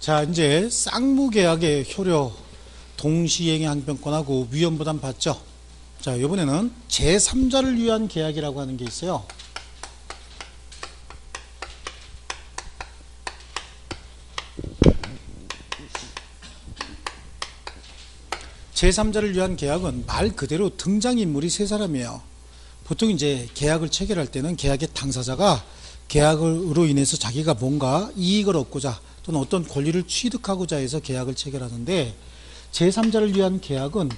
자, 이제 쌍무계약의 효력, 동시행위 항변권하고 위험부담 받죠. 자, 이번에는 제3자를 위한 계약이라고 하는 게 있어요. 제3자를 위한 계약은 말 그대로 등장인물이 세 사람이에요. 보통 이제 계약을 체결할 때는 계약의 당사자가 계약으로 인해서 자기가 뭔가 이익을 얻고자 또는 어떤 권리를 취득하고자 해서 계약을 체결하는데, 제3자를 위한 계약은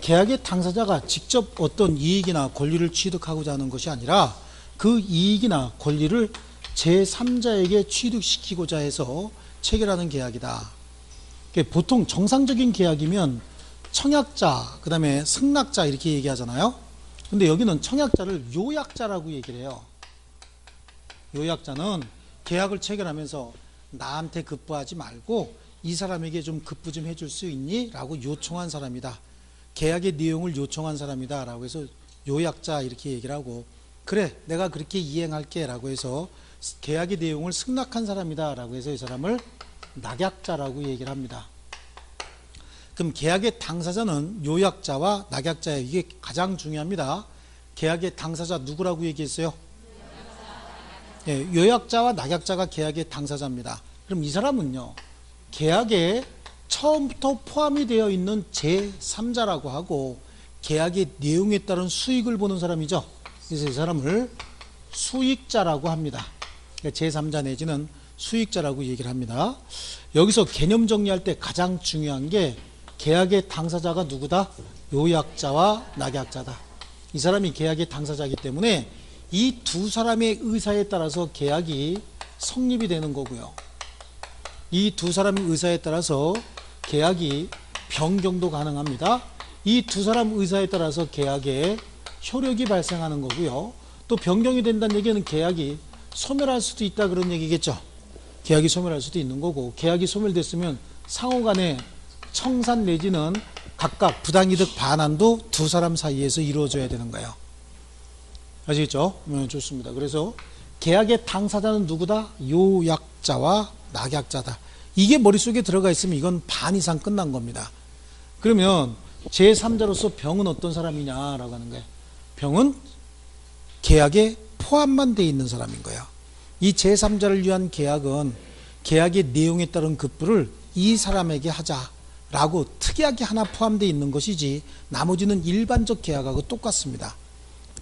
계약의 당사자가 직접 어떤 이익이나 권리를 취득하고자 하는 것이 아니라 그 이익이나 권리를 제3자에게 취득시키고자 해서 체결하는 계약이다. 보통 정상적인 계약이면 청약자, 그 다음에 승낙자 이렇게 얘기하잖아요. 근데 여기는 청약자를 요약자라고 얘기를 해요. 요약자는 계약을 체결하면서 나한테 급부하지 말고 이 사람에게 좀 급부 좀 해줄 수 있니? 라고 요청한 사람이다. 계약의 내용을 요청한 사람이다 라고 해서 요약자 이렇게 얘기를 하고, 그래 내가 그렇게 이행할게 라고 해서 계약의 내용을 승낙한 사람이다 라고 해서 이 사람을 낙약자라고 얘기를 합니다. 그럼 계약의 당사자는 요약자와 낙약자예요. 이게 가장 중요합니다. 계약의 당사자 누구라고 얘기했어요? 예, 요약자와 낙약자가 계약의 당사자입니다. 그럼 이 사람은요, 계약에 처음부터 포함이 되어 있는 제3자라고 하고 계약의 내용에 따른 수익을 보는 사람이죠. 그래서 이 사람을 수익자라고 합니다. 그러니까 제3자 내지는 수익자라고 얘기를 합니다. 여기서 개념 정리할 때 가장 중요한 게 계약의 당사자가 누구다? 요약자와 낙약자다. 이 사람이 계약의 당사자이기 때문에 이 두 사람의 의사에 따라서 계약이 성립이 되는 거고요. 이 두 사람의 의사에 따라서 계약이 변경도 가능합니다. 이 두 사람 의사에 따라서 계약에 효력이 발생하는 거고요. 또 변경이 된다는 얘기는 계약이 소멸할 수도 있다 그런 얘기겠죠. 계약이 소멸할 수도 있는 거고, 계약이 소멸됐으면 상호간에 청산 내지는 각각 부당이득 반환도 두 사람 사이에서 이루어져야 되는 거예요. 아시겠죠? 좋습니다. 그래서 계약의 당사자는 누구다? 요약자와 낙약자다. 이게 머릿속에 들어가 있으면 이건 반 이상 끝난 겁니다. 그러면 제3자로서 병은 어떤 사람이냐라고 하는 거예요. 병은 계약에 포함만 돼 있는 사람인 거예요. 이 제3자를 위한 계약은 계약의 내용에 따른 급부를 이 사람에게 하자라고 특약이 하나 포함되어 있는 것이지 나머지는 일반적 계약하고 똑같습니다.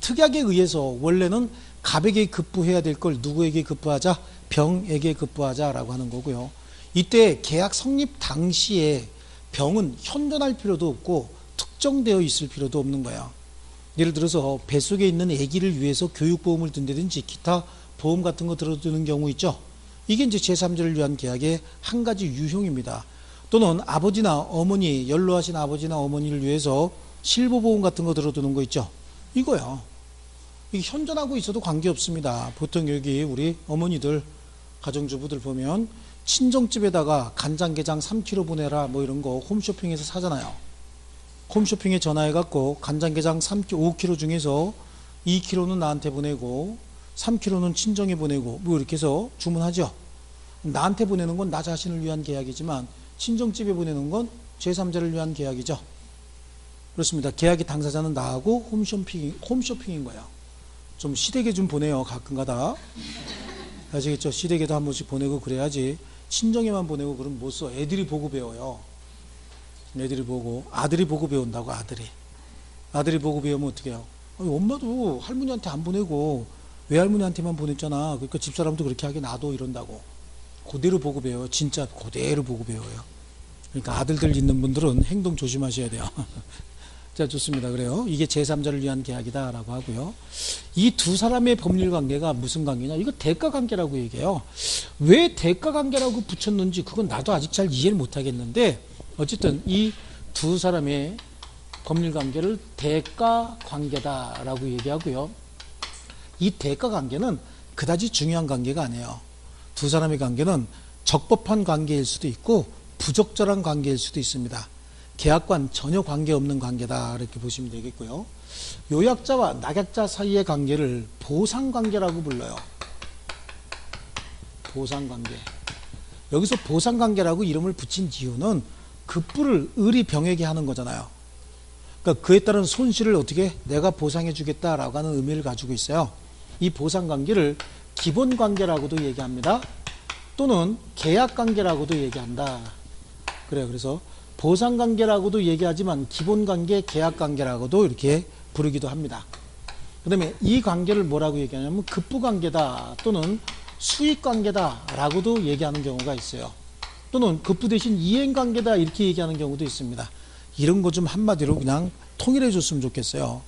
특약에 의해서 원래는 갑에게 급부해야 될 걸 누구에게 급부하자? 병에게 급부하자라고 하는 거고요. 이때 계약 성립 당시에 병은 현존할 필요도 없고 특정되어 있을 필요도 없는 거예요. 예를 들어서 뱃속에 있는 아기를 위해서 교육보험을 든다든지 기타 보험 같은 거 들어두는 경우 있죠. 이게 이제 제3자를 위한 계약의 한 가지 유형입니다. 또는 아버지나 어머니, 연로하신 아버지나 어머니를 위해서 실보보험 같은 거 들어두는 거 있죠. 이거요. 이게 현존하고 있어도 관계없습니다. 보통 여기 우리 어머니들, 가정주부들 보면 친정집에다가 간장게장 3kg 보내라 뭐 이런 거 홈쇼핑에서 사잖아요. 홈쇼핑에 전화해갖고 간장게장 5kg 중에서 2kg는 나한테 보내고 3kg는 친정에 보내고 뭐 이렇게 해서 주문하죠. 나한테 보내는 건 나 자신을 위한 계약이지만 친정집에 보내는 건 제3자를 위한 계약이죠. 그렇습니다. 계약의 당사자는 나하고 홈쇼핑인 거예요. 좀 시댁에 좀 보내요. 가끔가다. 아시겠죠? 시댁에도 한 번씩 보내고 그래야지 친정에만 보내고 그러면 못 써. 애들이 보고 배워요. 애들이 보고. 아들이 보고 배운다고. 아들이 보고 배우면 어떻게 해요? 아니, 엄마도 할머니한테 안 보내고 외할머니한테만 보냈잖아. 그러니까 집사람도 그렇게 하게 놔둬 이런다고. 그대로 보고 배워요. 진짜 그대로 보고 배워요. 그러니까 아들들 있는 분들은 행동 조심하셔야 돼요. 자, 좋습니다. 그래요. 이게 제3자를 위한 계약이다라고 하고요. 이 두 사람의 법률 관계가 무슨 관계냐? 이거 대가 관계라고 얘기해요. 왜 대가 관계라고 붙였는지 그건 나도 아직 잘 이해를 못 하겠는데, 어쨌든 이 두 사람의 법률 관계를 대가 관계다라고 얘기하고요. 이 대가 관계는 그다지 중요한 관계가 아니에요. 두 사람의 관계는 적법한 관계일 수도 있고 부적절한 관계일 수도 있습니다. 계약과는 전혀 관계없는 관계다 이렇게 보시면 되겠고요. 요약자와 낙약자 사이의 관계를 보상관계라고 불러요. 보상관계. 여기서 보상관계라고 이름을 붙인 이유는 급부를 을이 병에게 하는 거잖아요. 그러니까 그에 따른 손실을 어떻게 내가 보상해 주겠다라고 하는 의미를 가지고 있어요. 이 보상관계를 기본관계라고도 얘기합니다. 또는 계약관계라고도 얘기한다. 그래요. 그래서 보상관계라고도 얘기하지만 기본관계, 계약관계라고도 이렇게 부르기도 합니다. 그 다음에 이 관계를 뭐라고 얘기하냐면 급부관계다 또는 수익관계다라고도 얘기하는 경우가 있어요. 또는 급부 대신 이행관계다 이렇게 얘기하는 경우도 있습니다. 이런 거 좀 한마디로 그냥 통일해 줬으면 좋겠어요.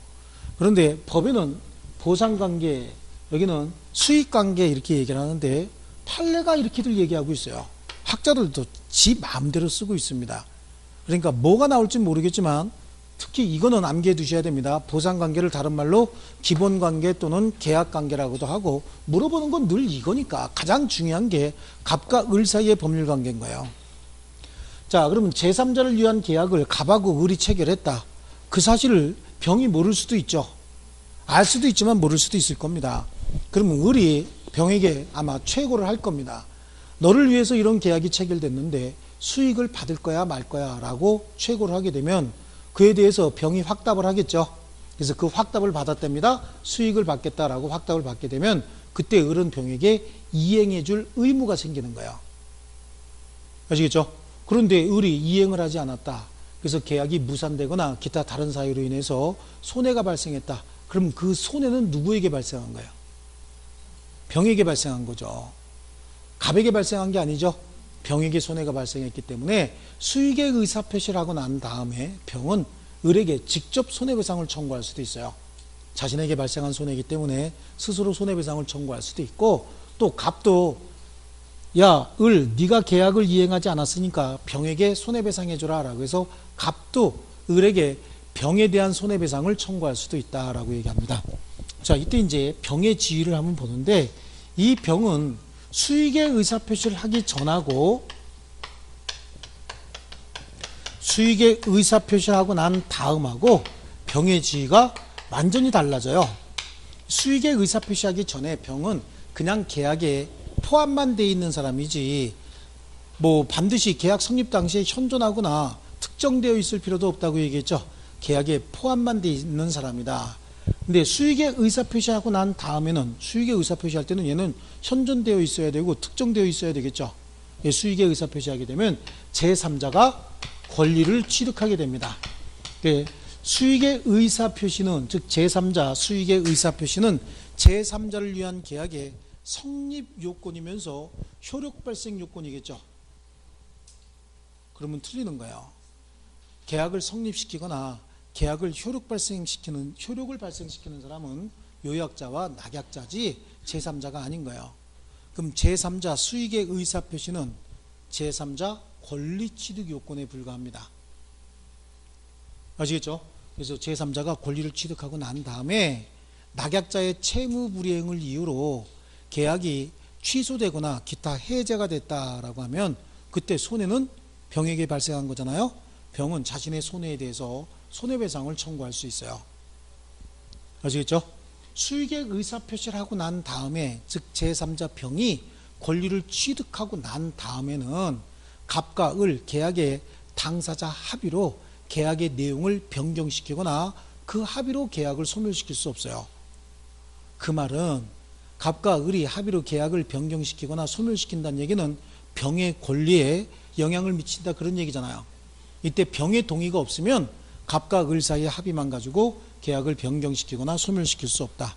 그런데 법에는 보상관계, 여기는 수익관계 이렇게 얘기를 하는데 판례가 이렇게들 얘기하고 있어요. 학자들도 지 마음대로 쓰고 있습니다. 그러니까 뭐가 나올지 모르겠지만 특히 이거는 암기해 두셔야 됩니다. 보상관계를 다른 말로 기본관계 또는 계약관계라고도 하고, 물어보는 건 늘 이거니까 가장 중요한 게 갑과 을 사이의 법률관계인 거예요. 자, 그러면 제3자를 위한 계약을 갑하고 을이 체결했다. 그 사실을 병이 모를 수도 있죠. 알 수도 있지만 모를 수도 있을 겁니다. 그러면 을이 병에게 아마 최고를 할 겁니다. 너를 위해서 이런 계약이 체결됐는데 수익을 받을 거야 말 거야 라고 최고를 하게 되면 그에 대해서 병이 확답을 하겠죠. 그래서 그 확답을 받았답니다. 수익을 받겠다라고 확답을 받게 되면 그때 을은 병에게 이행해 줄 의무가 생기는 거예요. 아시겠죠? 그런데 을이 이행을 하지 않았다. 그래서 계약이 무산되거나 기타 다른 사유로 인해서 손해가 발생했다. 그럼 그 손해는 누구에게 발생한 거예요? 병에게 발생한 거죠. 갑에게 발생한 게 아니죠. 병에게 손해가 발생했기 때문에 수익의 의사표시를 하고 난 다음에 병은 을에게 직접 손해배상을 청구할 수도 있어요. 자신에게 발생한 손해이기 때문에 스스로 손해배상을 청구할 수도 있고, 또 갑도 야, 을, 네가 계약을 이행하지 않았으니까 병에게 손해배상해줘라 라고 해서 갑도 을에게 병에 대한 손해배상을 청구할 수도 있다라고 얘기합니다. 자, 이때 이제 병의 지위를 한번 보는데, 이 병은 수익의 의사표시를 하기 전하고 수익의 의사표시를 하고 난 다음하고 병의 지위가 완전히 달라져요. 수익의 의사표시하기 전에 병은 그냥 계약에 포함만 돼 있는 사람이지 뭐 반드시 계약 성립 당시에 현존하거나 특정되어 있을 필요도 없다고 얘기했죠. 계약에 포함만 돼 있는 사람이다. 근데 수익의 의사표시하고 난 다음에는, 수익의 의사표시할 때는 얘는 현존되어 있어야 되고 특정되어 있어야 되겠죠. 수익의 의사표시하게 되면 제3자가 권리를 취득하게 됩니다. 수익의 의사표시는, 즉 제3자 수익의 의사표시는 제3자를 위한 계약의 성립 요건이면서 효력 발생 요건이겠죠. 그러면 틀리는 거예요. 계약을 성립시키거나 계약을 효력을 발생시키는 사람은 요약자와 낙약자지 제3자가 아닌 거예요. 그럼 제3자 수익의 의사표시는 제3자 권리취득 요건에 불과합니다. 아시겠죠? 그래서 제3자가 권리를 취득하고 난 다음에 낙약자의 채무불이행을 이유로 계약이 취소되거나 기타 해제가 됐다라고 하면 그때 손해는 병에게 발생한 거잖아요. 병은 자신의 손해에 대해서 손해배상을 청구할 수 있어요. 아시겠죠? 수익의 의사표시를 하고 난 다음에, 즉 제3자 병이 권리를 취득하고 난 다음에는 갑과 을 계약의 당사자 합의로 계약의 내용을 변경시키거나 그 합의로 계약을 소멸시킬 수 없어요. 그 말은 갑과 을이 합의로 계약을 변경시키거나 소멸시킨다는 얘기는 병의 권리에 영향을 미친다 그런 얘기잖아요. 이때 병의 동의가 없으면 갑과 을 사이의 합의만 가지고 계약을 변경시키거나 소멸시킬 수 없다.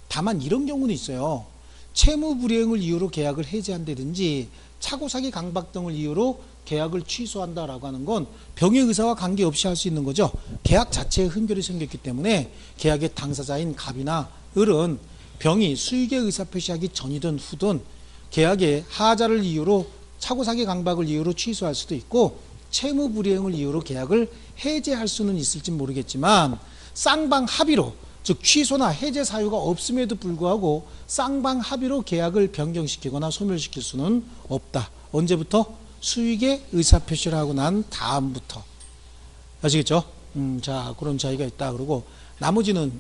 다만 이런 경우는 있어요. 채무불이행을 이유로 계약을 해제한다든지 차고사기 강박 등을 이유로 계약을 취소한다라고 하는 건 병의 의사와 관계없이 할 수 있는 거죠. 계약 자체에 흔결이 생겼기 때문에 계약의 당사자인 갑이나 을은 병이 수익의 의사표시하기 전이든 후든 계약의 하자를 이유로 차고사기 강박을 이유로 취소할 수도 있고 채무불이행을 이유로 계약을 해제할 수는 있을지 모르겠지만 쌍방 합의로, 즉 취소나 해제 사유가 없음에도 불구하고 쌍방 합의로 계약을 변경시키거나 소멸시킬 수는 없다. 언제부터? 수익의 의사표시를 하고 난 다음부터. 아시겠죠? 자, 그런 차이가 있다. 그러고 나머지는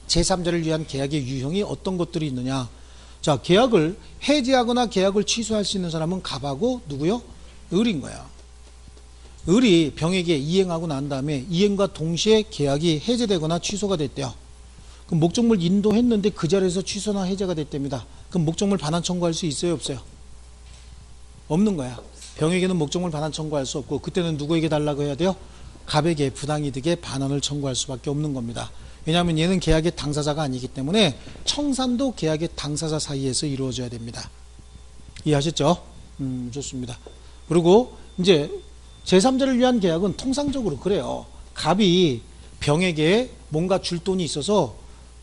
제3자를 위한 계약의 유형이 어떤 것들이 있느냐. 자, 계약을 해지하거나 계약을 취소할 수 있는 사람은 갑하고 누구요? 을인 거야. 을이 병에게 이행하고 난 다음에 이행과 동시에 계약이 해제되거나 취소가 됐대요. 그럼 목적물 인도했는데 그 자리에서 취소나 해제가 됐답니다. 그럼 목적물 반환 청구할 수 있어요, 없어요? 없는 거야. 병에게는 목적물 반환 청구할 수 없고, 그때는 누구에게 달라고 해야 돼요? 갑에게 부당이득의 반환을 청구할 수밖에 없는 겁니다. 왜냐하면 얘는 계약의 당사자가 아니기 때문에 청산도 계약의 당사자 사이에서 이루어져야 됩니다. 이해하셨죠? 좋습니다. 그리고 이제 제3자를 위한 계약은 통상적으로 그래요. 갑이 병에게 뭔가 줄 돈이 있어서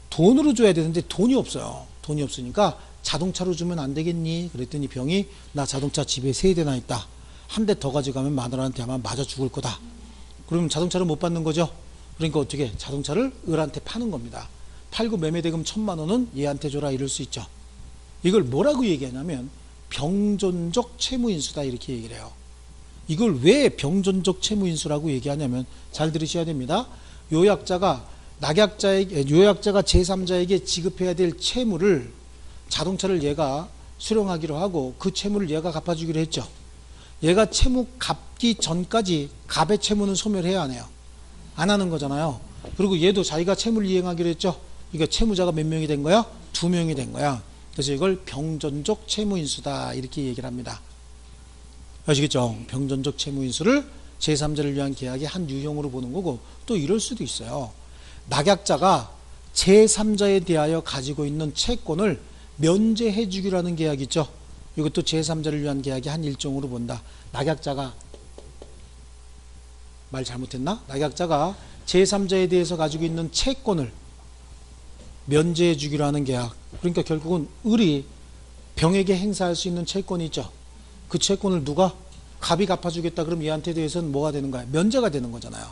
돈으로 줘야 되는데 돈이 없어요. 돈이 없으니까 자동차로 주면 안 되겠니? 그랬더니 병이 나 자동차 집에 3대나 있다. 한 대 더 가져가면 마누라한테 아마 맞아 죽을 거다. 그러면 자동차를 못 받는 거죠. 그러니까 어떻게 자동차를 을한테 파는 겁니다. 팔고 매매대금 1,000만 원은 얘한테 줘라 이럴 수 있죠. 이걸 뭐라고 얘기하냐면 병존적 채무인수다 이렇게 얘기를 해요. 이걸 왜 병존적 채무인수라고 얘기하냐면 잘 들으셔야 됩니다. 요약자가 제3자에게 지급해야 될 채무를 자동차를 얘가 수령하기로 하고 그 채무를 얘가 갚아주기로 했죠. 얘가 채무 갚기 전까지 갑의 채무는 소멸해야 하네요. 안 하는 거잖아요. 그리고 얘도 자기가 채무를 이행하기로 했죠. 그러니까 채무자가 몇 명이 된 거야? 2명이 된 거야. 그래서 이걸 병존적 채무인수다 이렇게 얘기를 합니다. 아시겠죠? 병존적 채무인수를 제3자를 위한 계약의 한 유형으로 보는 거고, 또 이럴 수도 있어요. 낙약자가 제3자에 대하여 가지고 있는 채권을 면제해 주기로 하는 계약 있죠. 이것도 제3자를 위한 계약의 한 일종으로 본다. 낙약자가 말 잘못했나? 낙약자가 제3자에 대해서 가지고 있는 채권을 면제해 주기로 하는 계약. 그러니까 결국은 을이 병에게 행사할 수 있는 채권이 있죠. 그 채권을 누가? 갑이 갚아주겠다. 그럼 얘한테 대해서는 뭐가 되는 거야? 면제가 되는 거잖아요.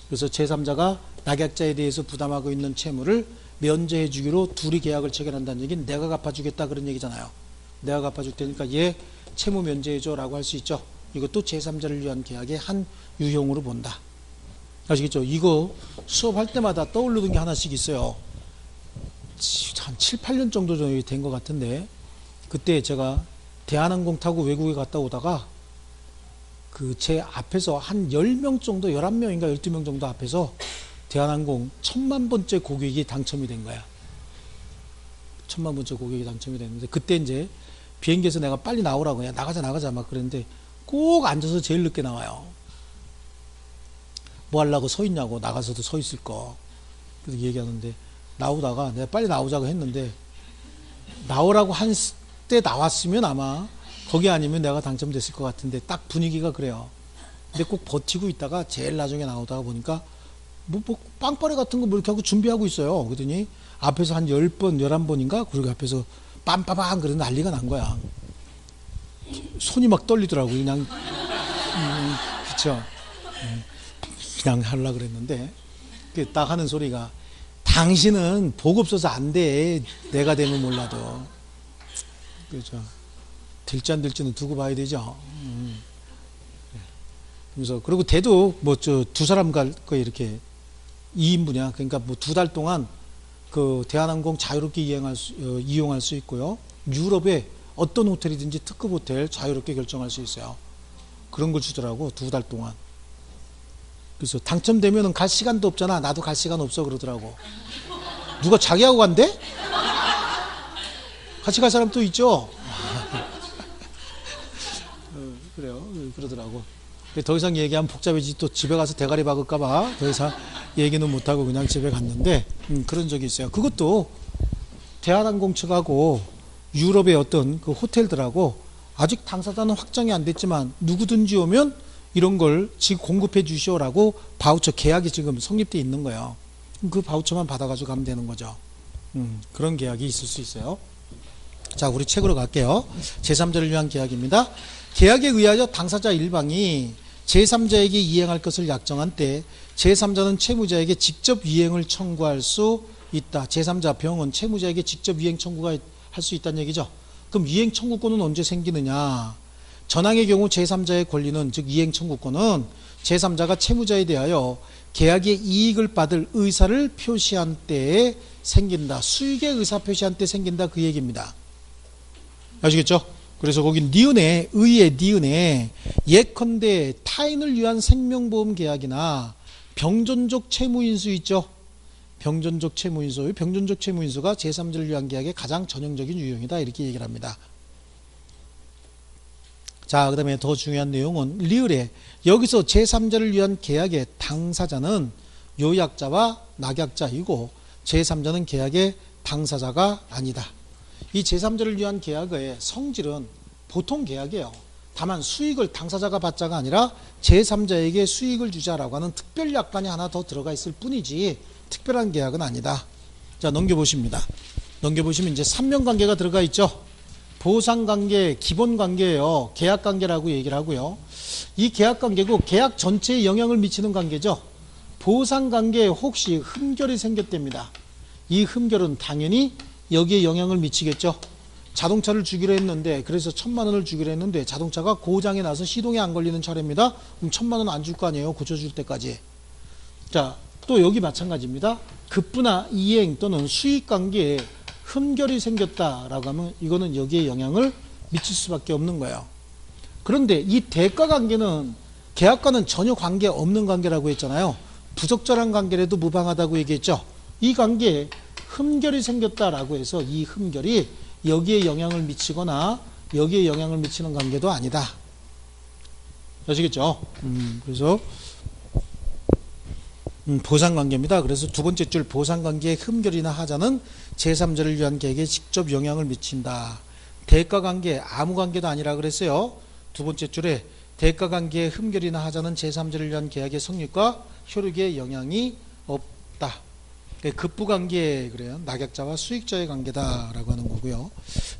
그래서 제3자가 낙약자에 대해서 부담하고 있는 채무를 면제해 주기로 둘이 계약을 체결한다는 얘기는 내가 갚아주겠다 그런 얘기잖아요. 내가 갚아줄 테니까 얘 채무 면제해 줘 라고 할 수 있죠. 이것도 제3자를 위한 계약의 한 유형으로 본다. 아시겠죠? 이거 수업할 때마다 떠오르는 게 하나씩 있어요. 한 7, 8년 정도 된 것 같은데, 그때 제가 대한항공 타고 외국에 갔다 오다가 그 제 앞에서 한 10명 정도, 11명인가 12명 정도 앞에서 대한항공 1000만 번째 고객이 당첨이 된 거야. 1000만 번째 고객이 당첨이 됐는데, 그때 이제 비행기에서 내가 빨리 나오라고 해. 나가자 막 그랬는데 꼭 앉아서 제일 늦게 나와요. 뭐 하려고 서 있냐고. 나가서도 서 있을 거. 그래서 얘기하는데, 나오다가 내가 빨리 나오자고 했는데 나오라고 한 때 나왔으면 아마 거기 아니면 내가 당첨됐을 것 같은데 딱 분위기가 그래요. 근데 꼭 버티고 있다가 제일 나중에 나오다가 보니까 뭐 빵빠레 같은 거 뭐 이렇게 하고 준비하고 있어요. 그러더니 앞에서 한 10번, 11번인가? 그리고 앞에서 빰빠방 그러는 난리가 난 거야. 손이 막 떨리더라고. 그냥 그쵸? 그냥 하려고 그랬는데 딱 하는 소리가, 당신은 복 없어서 안 돼. 내가 되면 몰라도. 그렇죠. 될지 안 될지는 두고 봐야 되죠. 그래서 그리고 대도 뭐 두 사람 갈 거 이렇게 2인분이야. 그러니까 뭐 2달 동안 그 대한항공 자유롭게 이용할 수 있고요. 유럽에 어떤 호텔이든지 특급 호텔 자유롭게 결정할 수 있어요. 그런 걸 주더라고. 2달 동안. 그래서 당첨되면은 갈 시간도 없잖아. 나도 갈 시간 없어 그러더라고. 누가 자기하고 간대? 같이 갈 사람 또 있죠. 그래요. 그러더라고. 더 이상 얘기하면 복잡해지. 또 집에 가서 대가리 박을까봐 더 이상 얘기는 못하고 그냥 집에 갔는데, 그런 적이 있어요. 그것도 대한항공 측하고 유럽의 어떤 그 호텔들하고 아직 당사자는 확정이 안 됐지만 누구든지 오면 이런 걸 지금 공급해 주시오라고 바우처 계약이 지금 성립돼 있는 거예요. 그 바우처만 받아가지고 가면 되는 거죠. 그런 계약이 있을 수 있어요. 자, 우리 책으로 갈게요. 제3자를 위한 계약입니다. 계약에 의하여 당사자 일방이 제3자에게 이행할 것을 약정한 때 제3자는 채무자에게 직접 이행을 청구할 수 있다. 제3자 병은 채무자에게 직접 이행 청구가 할 수 있다는 얘기죠. 그럼 이행 청구권은 언제 생기느냐? 전항의 경우 제3자의 권리는 즉 이행 청구권은 제3자가 채무자에 대하여 계약의 이익을 받을 의사를 표시한 때에 생긴다. 수익의 의사 표시한 때 생긴다 그 얘기입니다. 아시겠죠? 그래서 거기 니은에 의의 니은에 예컨대 타인을 위한 생명보험 계약이나 병존적 채무인수 있죠? 병존적 채무인수, 병존적 채무인수가 제3자를 위한 계약의 가장 전형적인 유형이다 이렇게 얘기를 합니다. 자, 그 다음에 더 중요한 내용은 리을에 여기서 제3자를 위한 계약의 당사자는 요약자와 낙약자이고 제3자는 계약의 당사자가 아니다. 이 제3자를 위한 계약의 성질은 보통 계약이에요. 다만 수익을 당사자가 받자가 아니라 제3자에게 수익을 주자라고 하는 특별 약관이 하나 더 들어가 있을 뿐이지 특별한 계약은 아니다. 자, 넘겨보십니다. 넘겨보시면 이제 3면관계가 들어가 있죠. 보상관계, 기본관계예요. 계약관계라고 얘기를 하고요. 이 계약관계고 계약 전체에 영향을 미치는 관계죠. 보상관계에 혹시 흠결이 생겼답니다. 이 흠결은 당연히 여기에 영향을 미치겠죠. 자동차를 주기로 했는데 그래서 1,000만 원을 주기로 했는데 자동차가 고장이 나서 시동이 안 걸리는 차례입니다. 그럼 1,000만 원 안 줄 거 아니에요. 고쳐줄 때까지. 자, 또 여기 마찬가지입니다. 급부나 이행 또는 수익관계에 흠결이 생겼다라고 하면 이거는 여기에 영향을 미칠 수밖에 없는 거예요. 그런데 이 대가관계는 계약과는 전혀 관계 없는 관계라고 했잖아요. 부적절한 관계라도 무방하다고 얘기했죠. 이 관계에 흠결이 생겼다라고 해서 이 흠결이 여기에 영향을 미치거나 여기에 영향을 미치는 관계도 아니다. 아시겠죠? 그래서 보상관계입니다. 그래서 두 번째 줄 보상관계의 흠결이나 하자는 제3자를 위한 계약에 직접 영향을 미친다. 대가관계 아무 관계도 아니라 그랬어요. 두 번째 줄에 대가관계의 흠결이나 하자는 제3자를 위한 계약의 성립과 효력에 영향이 없다. 급부관계 그래요. 낙약자와 수익자의 관계다라고 하는 거고요.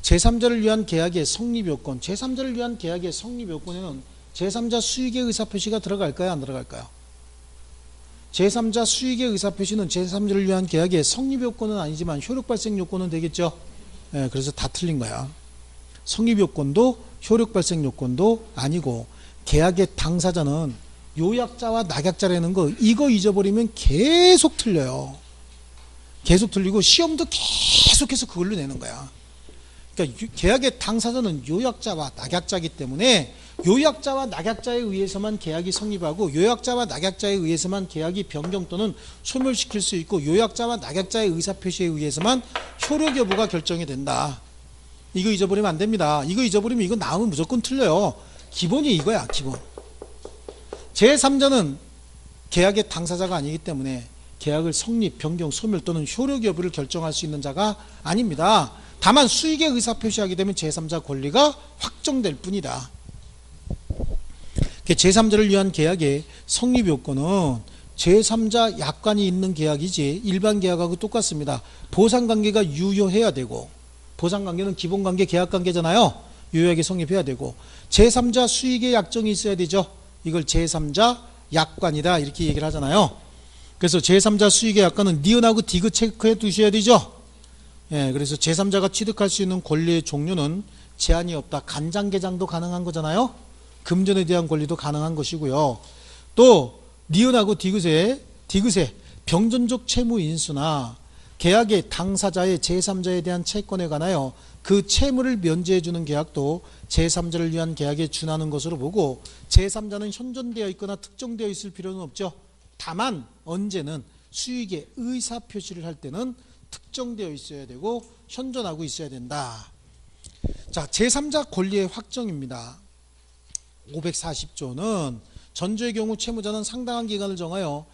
제3자를 위한 계약의 성립요건, 제3자를 위한 계약의 성립요건에는 제3자 수익의 의사표시가 들어갈까요? 안 들어갈까요? 제3자 수익의 의사표시는 제3자를 위한 계약의 성립요건은 아니지만 효력발생요건은 되겠죠. 예, 그래서 다 틀린 거야. 성립요건도 효력발생요건도 아니고 계약의 당사자는 요약자와 낙약자라는 거 이거 잊어버리면 계속 틀려요. 계속 틀리고 시험도 계속해서 그걸로 내는 거야. 그러니까 계약의 당사자는 요약자와 낙약자이기 때문에 요약자와 낙약자에 의해서만 계약이 성립하고 요약자와 낙약자에 의해서만 계약이 변경 또는 소멸시킬 수 있고 요약자와 낙약자의 의사표시에 의해서만 효력 여부가 결정이 된다. 이거 잊어버리면 안 됩니다. 이거 잊어버리면 이거 나오면 무조건 틀려요. 기본이 이거야. 기본. 제3자는 계약의 당사자가 아니기 때문에 계약을 성립, 변경, 소멸 또는 효력 여부를 결정할 수 있는 자가 아닙니다. 다만 수익의 의사표시하게 되면 제3자 권리가 확정될 뿐이다. 제3자를 위한 계약의 성립요건은 제3자 약관이 있는 계약이지 일반 계약하고 똑같습니다. 보상관계가 유효해야 되고 보상관계는 기본관계, 계약관계잖아요. 유효하게 성립해야 되고 제3자 수익의 약정이 있어야 되죠. 이걸 제3자 약관이다 이렇게 얘기를 하잖아요. 그래서 제3자 수익의 약관은 니은하고 디귿 체크해 두셔야 되죠. 예, 그래서 제3자가 취득할 수 있는 권리의 종류는 제한이 없다. 간장게장도 가능한 거잖아요. 금전에 대한 권리도 가능한 것이고요. 또 니은하고 디귿에 병존적 채무 인수나 계약의 당사자의 제3자에 대한 채권에 관하여 그 채무를 면제해 주는 계약도 제3자를 위한 계약에 준하는 것으로 보고 제3자는 현존되어 있거나 특정되어 있을 필요는 없죠. 다만 언제는 수익의 의사표시를 할 때는 특정되어 있어야 되고 현존하고 있어야 된다. 자, 제3자 권리의 확정입니다. 540조는 전조의 경우 채무자는 상당한 기간을 정하여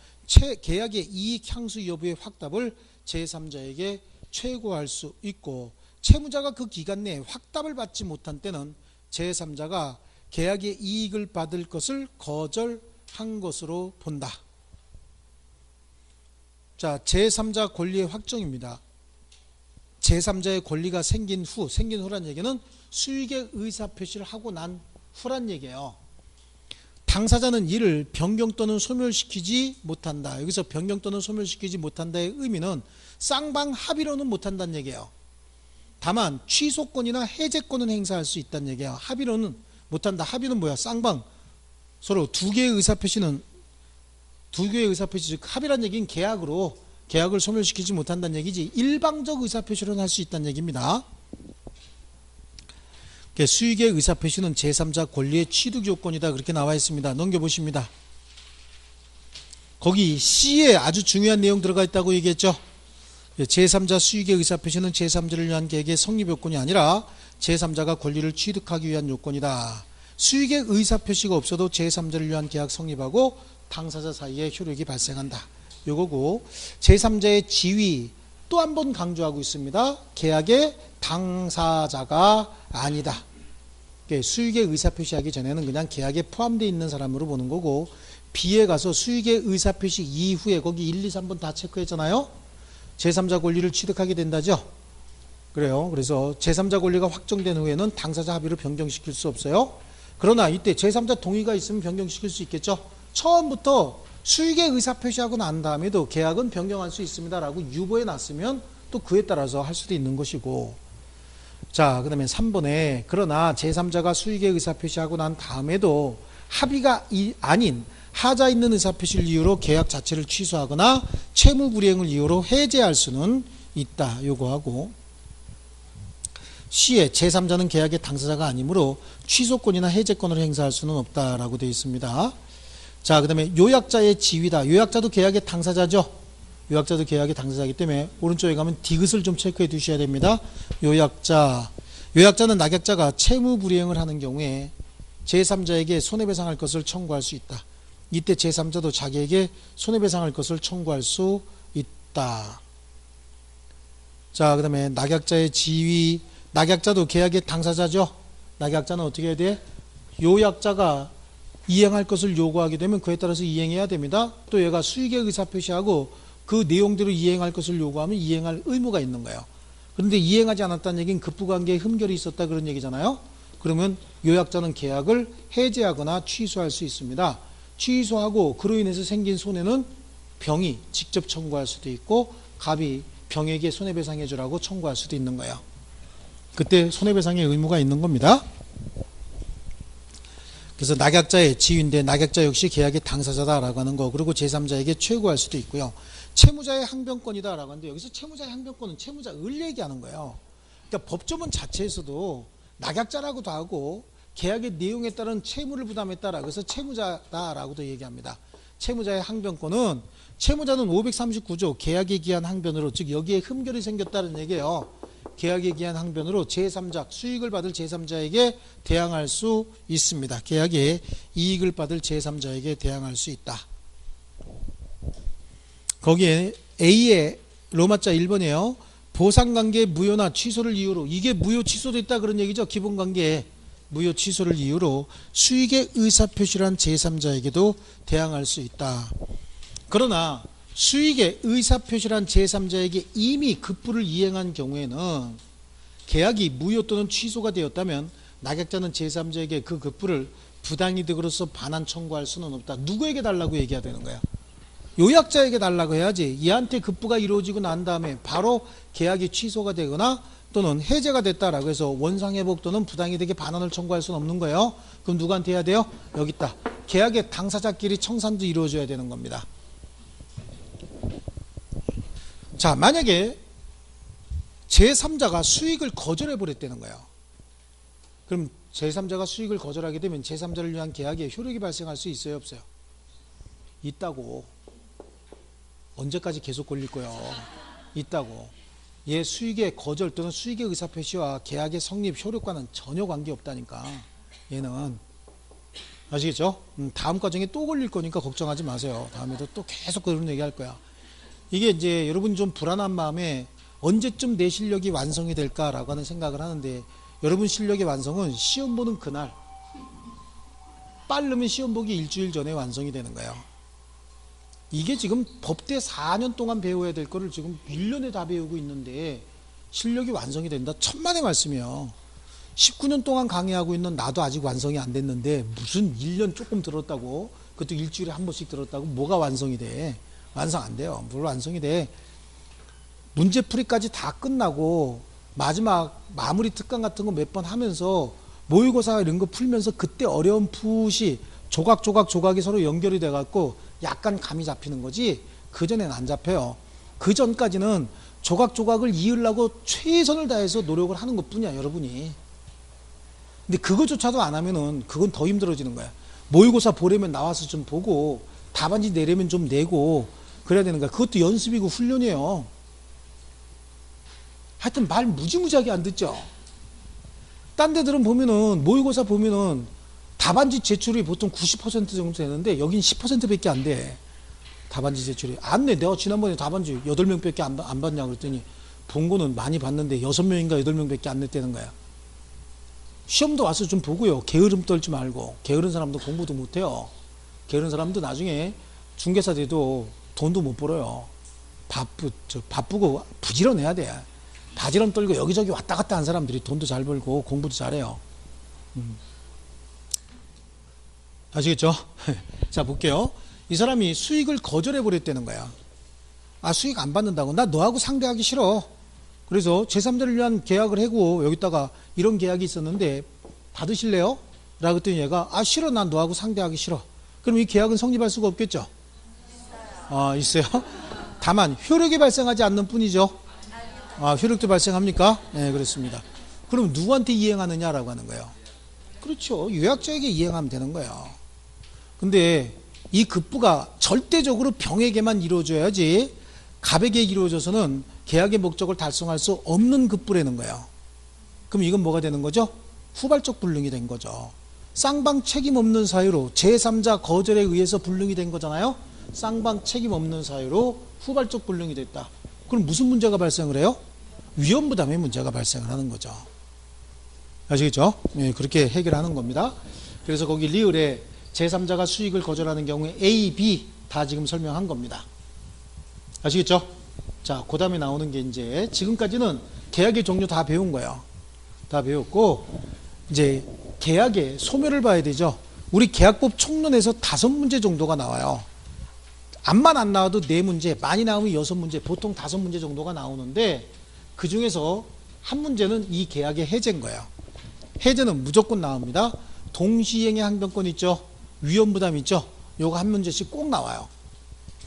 계약의 이익 향수 여부의 확답을 제3자에게 최고할 수 있고 채무자가 그 기간 내에 확답을 받지 못한 때는 제3자가 계약의 이익을 받을 것을 거절한 것으로 본다. 자, 제3자 권리의 확정입니다. 제3자의 권리가 생긴 후란 얘기는 수익의 의사표시를 하고 난 후란 얘기예요. 당사자는 이를 변경 또는 소멸시키지 못한다. 여기서 변경 또는 소멸시키지 못한다의 의미는 쌍방 합의로는 못한다는 얘기예요. 다만 취소권이나 해제권은 행사할 수 있다는 얘기예요. 합의로는 못한다. 합의는 뭐야? 쌍방. 서로 두 개의 의사표시는 두 개의 의사표시, 즉 합의란 얘기는 계약을 소멸시키지 못한다는 얘기지 일방적 의사표시로는 할 수 있다는 얘기입니다. 수익의 의사표시는 제3자 권리의 취득 요건이다. 그렇게 나와 있습니다. 넘겨보십니다. 거기 C에 아주 중요한 내용 들어가 있다고 얘기했죠. 제3자 수익의 의사표시는 제3자를 위한 계획의 성립 요건이 아니라 제3자가 권리를 취득하기 위한 요건이다. 수익의 의사표시가 없어도 제3자를 위한 계약 성립하고 당사자 사이에 효력이 발생한다. 요거고, 제3자의 지위 또 한 번 강조하고 있습니다. 계약의 당사자가 아니다. 수익의 의사표시하기 전에는 그냥 계약에 포함되어 있는 사람으로 보는 거고, B에 가서 수익의 의사표시 이후에 거기 1, 2, 3번 다 체크했잖아요. 제3자 권리를 취득하게 된다죠. 그래요. 그래서 제3자 권리가 확정된 후에는 당사자 합의로 변경시킬 수 없어요. 그러나 이때 제3자 동의가 있으면 변경시킬 수 있겠죠. 처음부터 수익의 의사표시하고 난 다음에도 계약은 변경할 수 있습니다 라고 유보해 놨으면 또 그에 따라서 할 수도 있는 것이고, 자, 그 다음에 3번에 그러나 제3자가 수익의 의사표시하고 난 다음에도 합의가 아닌 하자 있는 의사표시를 이유로 계약 자체를 취소하거나 채무 불이행을 이유로 해제할 수는 있다. 요거하고, C에 제3자는 계약의 당사자가 아니므로 취소권이나 해제권을 행사할 수는 없다라고 되어 있습니다. 자, 그 다음에 요약자의 지위다. 요약자도 계약의 당사자죠. 요약자도 계약의 당사자이기 때문에 오른쪽에 가면 디귿을 좀 체크해 두셔야 됩니다. 요약자는 낙약자가 채무 불이행을 하는 경우에 제3자에게 손해배상할 것을 청구할 수 있다. 이때 제3자도 자기에게 손해배상할 것을 청구할 수 있다. 자, 그 다음에 낙약자의 지위, 낙약자도 계약의 당사자죠. 낙약자는 어떻게 해야 돼? 요약자가 이행할 것을 요구하게 되면 그에 따라서 이행해야 됩니다. 또 얘가 수익의 의사표시하고 그 내용대로 이행할 것을 요구하면 이행할 의무가 있는 거예요. 그런데 이행하지 않았다는 얘기는 급부관계에 흠결이 있었다 그런 얘기잖아요. 그러면 요약자는 계약을 해제하거나 취소할 수 있습니다. 취소하고 그로 인해서 생긴 손해는 병이 직접 청구할 수도 있고 갑이 병에게 손해배상해 주라고 청구할 수도 있는 거예요. 그때 손해배상의 의무가 있는 겁니다. 그래서 낙약자의 지위인데 낙약자 역시 계약의 당사자다라고 하는 거, 그리고 제3자에게 최고할 수도 있고요. 채무자의 항변권이다라고 하는데 여기서 채무자의 항변권은 채무자을 얘기하는 거예요. 그러니까 법조문 자체에서도 낙약자라고도 하고 계약의 내용에 따른 채무를 부담했다라고 해서 채무자다라고도 얘기합니다. 채무자의 항변권은 채무자는 539조 계약에 기한 항변으로, 즉 여기에 흠결이 생겼다는 얘기예요. 계약에 기한 항변으로 제3자, 수익을 받을 제3자에게 대항할 수 있습니다. 계약에 이익을 받을 제3자에게 대항할 수 있다. 거기에 A의 로마자 1번이에요. 보상관계 무효나 취소를 이유로, 이게 무효 취소됐다 그런 얘기죠. 기본관계에 무효 취소를 이유로 수익의 의사표시란 제3자에게도 대항할 수 있다. 그러나 수익의 의사표시란 제3자에게 이미 급부를 이행한 경우에는 계약이 무효 또는 취소가 되었다면 낙약자는 제3자에게 그 급부를 부당이득으로서 반환 청구할 수는 없다. 누구에게 달라고 얘기해야 되는 거야? 요약자에게 달라고 해야지. 얘한테 급부가 이루어지고 난 다음에 바로 계약이 취소가 되거나 또는 해제가 됐다라고 해서 원상회복 또는 부당이득의 반환을 청구할 수는 없는 거예요. 그럼 누구한테 해야 돼요? 여기 있다. 계약의 당사자끼리 청산도 이루어져야 되는 겁니다. 자, 만약에 제3자가 수익을 거절해 버렸다는 거예요. 그럼 제3자가 수익을 거절하게 되면 제3자를 위한 계약에 효력이 발생할 수 있어요, 없어요? 있다고. 언제까지 계속 걸릴 거예요? 있다고. 얘 수익의 거절 또는 수익의 의사표시와 계약의 성립 효력과는 전혀 관계없다니까. 얘는. 아시겠죠? 다음 과정에 또 걸릴 거니까 걱정하지 마세요. 다음에도 또 계속 그런 얘기 할 거야. 이게 이제 여러분 좀 불안한 마음에 언제쯤 내 실력이 완성이 될까라고 하는 생각을 하는데, 여러분 실력의 완성은 시험 보는 그날, 빠르면 시험 보기 일주일 전에 완성이 되는 거예요. 이게 지금 법대 4년 동안 배워야 될 거를 지금 1년에 다 배우고 있는데 실력이 완성이 된다. 천만의 말씀이에요. 19년 동안 강의하고 있는 나도 아직 완성이 안 됐는데 무슨 1년 조금 들었다고, 그것도 일주일에 한 번씩 들었다고 뭐가 완성이 돼? 완성 안 돼요. 뭘 완성이 돼? 문제풀이까지 다 끝나고 마지막 마무리 특강 같은 거 몇 번 하면서 모의고사 이런 거 풀면서 그때 어려운 풋이 조각이 서로 연결이 돼갖고 약간 감이 잡히는 거지 그전엔 안 잡혀요. 그 전까지는 조각을 이으려고 최선을 다해서 노력을 하는 것 뿐이야 여러분이. 근데 그거조차도 안 하면은 그건 더 힘들어지는 거야. 모의고사 보려면 나와서 좀 보고 답안지 내려면 좀 내고 그래야 되는 거야. 그것도 연습이고 훈련이에요. 하여튼 말 무지무지하게 안 듣죠. 딴 데들은 보면은 모의고사 보면은 답안지 제출이 보통 90% 정도 되는데 여긴 10%밖에 안 돼. 답안지 제출이 안 내. 내가 지난번에 답안지 8명밖에 안 받냐 그랬더니 본 거는 많이 봤는데 6명인가 8명밖에 안 냈다는 거야. 시험도 와서 좀 보고요. 게으름 떨지 말고. 게으른 사람도 공부도 못해요. 게으른 사람도 나중에 중개사 돼도 돈도 못 벌어요. 바쁘고 부지런해야 돼. 바지런 떨고 여기저기 왔다 갔다 한 사람들이 돈도 잘 벌고 공부도 잘해요. 아시겠죠? 자, 볼게요. 이 사람이 수익을 거절해 버렸다는 거야. 아, 수익 안 받는다고? 나 너하고 상대하기 싫어. 그래서 제3자를 위한 계약을 하고 여기다가 이런 계약이 있었는데 받으실래요? 라고 했더니 얘가 아, 싫어. 난 너하고 상대하기 싫어. 그럼 이 계약은 성립할 수가 없겠죠? 있어요. 다만 효력이 발생하지 않는 뿐이죠. 효력도 발생합니까? 네, 그렇습니다. 그럼 누구한테 이행하느냐라고 하는 거예요. 그렇죠. 요약자에게 이행하면 되는 거예요. 근데 이 급부가 절대적으로 병에게만 이루어져야지 갑에게 이루어져서는 계약의 목적을 달성할 수 없는 급부라는 거예요. 그럼 이건 뭐가 되는 거죠? 후발적 불능이 된 거죠. 쌍방 책임 없는 사유로 제3자 거절에 의해서 불능이 된 거잖아요. 쌍방 책임 없는 사유로 후발적 불능이 됐다. 그럼 무슨 문제가 발생을 해요? 위험부담의 문제가 발생을 하는 거죠. 아시겠죠? 네, 그렇게 해결하는 겁니다. 그래서 거기 리을에 제3자가 수익을 거절하는 경우에 A, B 다 지금 설명한 겁니다. 아시겠죠? 자, 그 다음에 나오는 게 이제 지금까지는 계약의 종류 다 배운 거예요. 다 배웠고 이제 계약의 소멸을 봐야 되죠. 우리 계약법 총론에서 5문제 정도가 나와요. 암만 안 나와도 4문제, 많이 나오면 6문제, 보통 5문제 정도가 나오는데 그 중에서 한 문제는 이 계약의 해제인 거예요. 해제는 무조건 나옵니다. 동시행의 항변권 있죠. 위험부담 있죠. 요거 한 문제씩 꼭 나와요.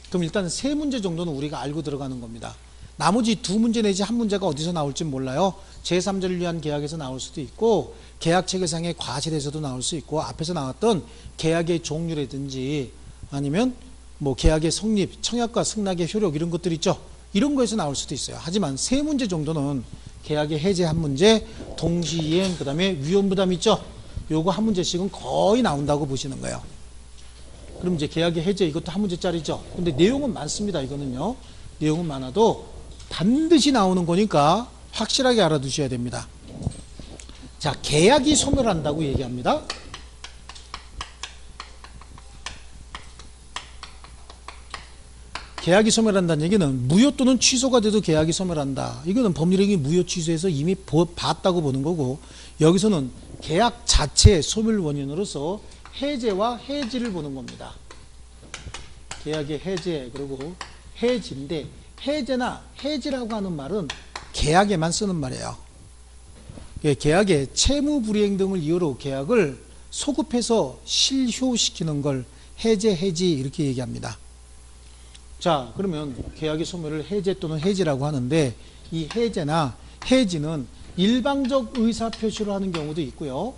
그럼 일단 3문제 정도는 우리가 알고 들어가는 겁니다. 나머지 2문제 내지 1문제가 어디서 나올지 몰라요. 제3자를 위한 계약에서 나올 수도 있고 계약 체계상의 과실에서도 나올 수 있고 앞에서 나왔던 계약의 종류라든지 아니면 뭐 계약의 성립, 청약과 승낙의 효력 이런 것들 있죠. 이런 거에서 나올 수도 있어요. 하지만 3문제 정도는 계약의 해제 1문제, 동시이행, 그 다음에 위험부담 있죠. 요거 1문제씩은 거의 나온다고 보시는 거예요. 그럼 이제 계약의 해제 이것도 1문제짜리죠. 근데 내용은 많습니다. 이거는요. 내용은 많아도 반드시 나오는 거니까 확실하게 알아두셔야 됩니다. 자, 계약이 소멸한다고 얘기합니다. 계약이 소멸한다는 얘기는 무효 또는 취소가 돼도 계약이 소멸한다. 이거는 법률행위 무효 취소에서 이미 봤다고 보는 거고 여기서는 계약 자체의 소멸 원인으로서 해제와 해지를 보는 겁니다. 계약의 해제 그리고 해지인데 해제나 해지라고 하는 말은 계약에만 쓰는 말이에요. 계약의 채무 불이행 등을 이유로 계약을 소급해서 실효시키는 걸 해제, 해지 이렇게 얘기합니다. 자, 그러면 계약의 소멸을 해제 또는 해지라고 하는데 이 해제나 해지는 일방적 의사표시로 하는 경우도 있고요.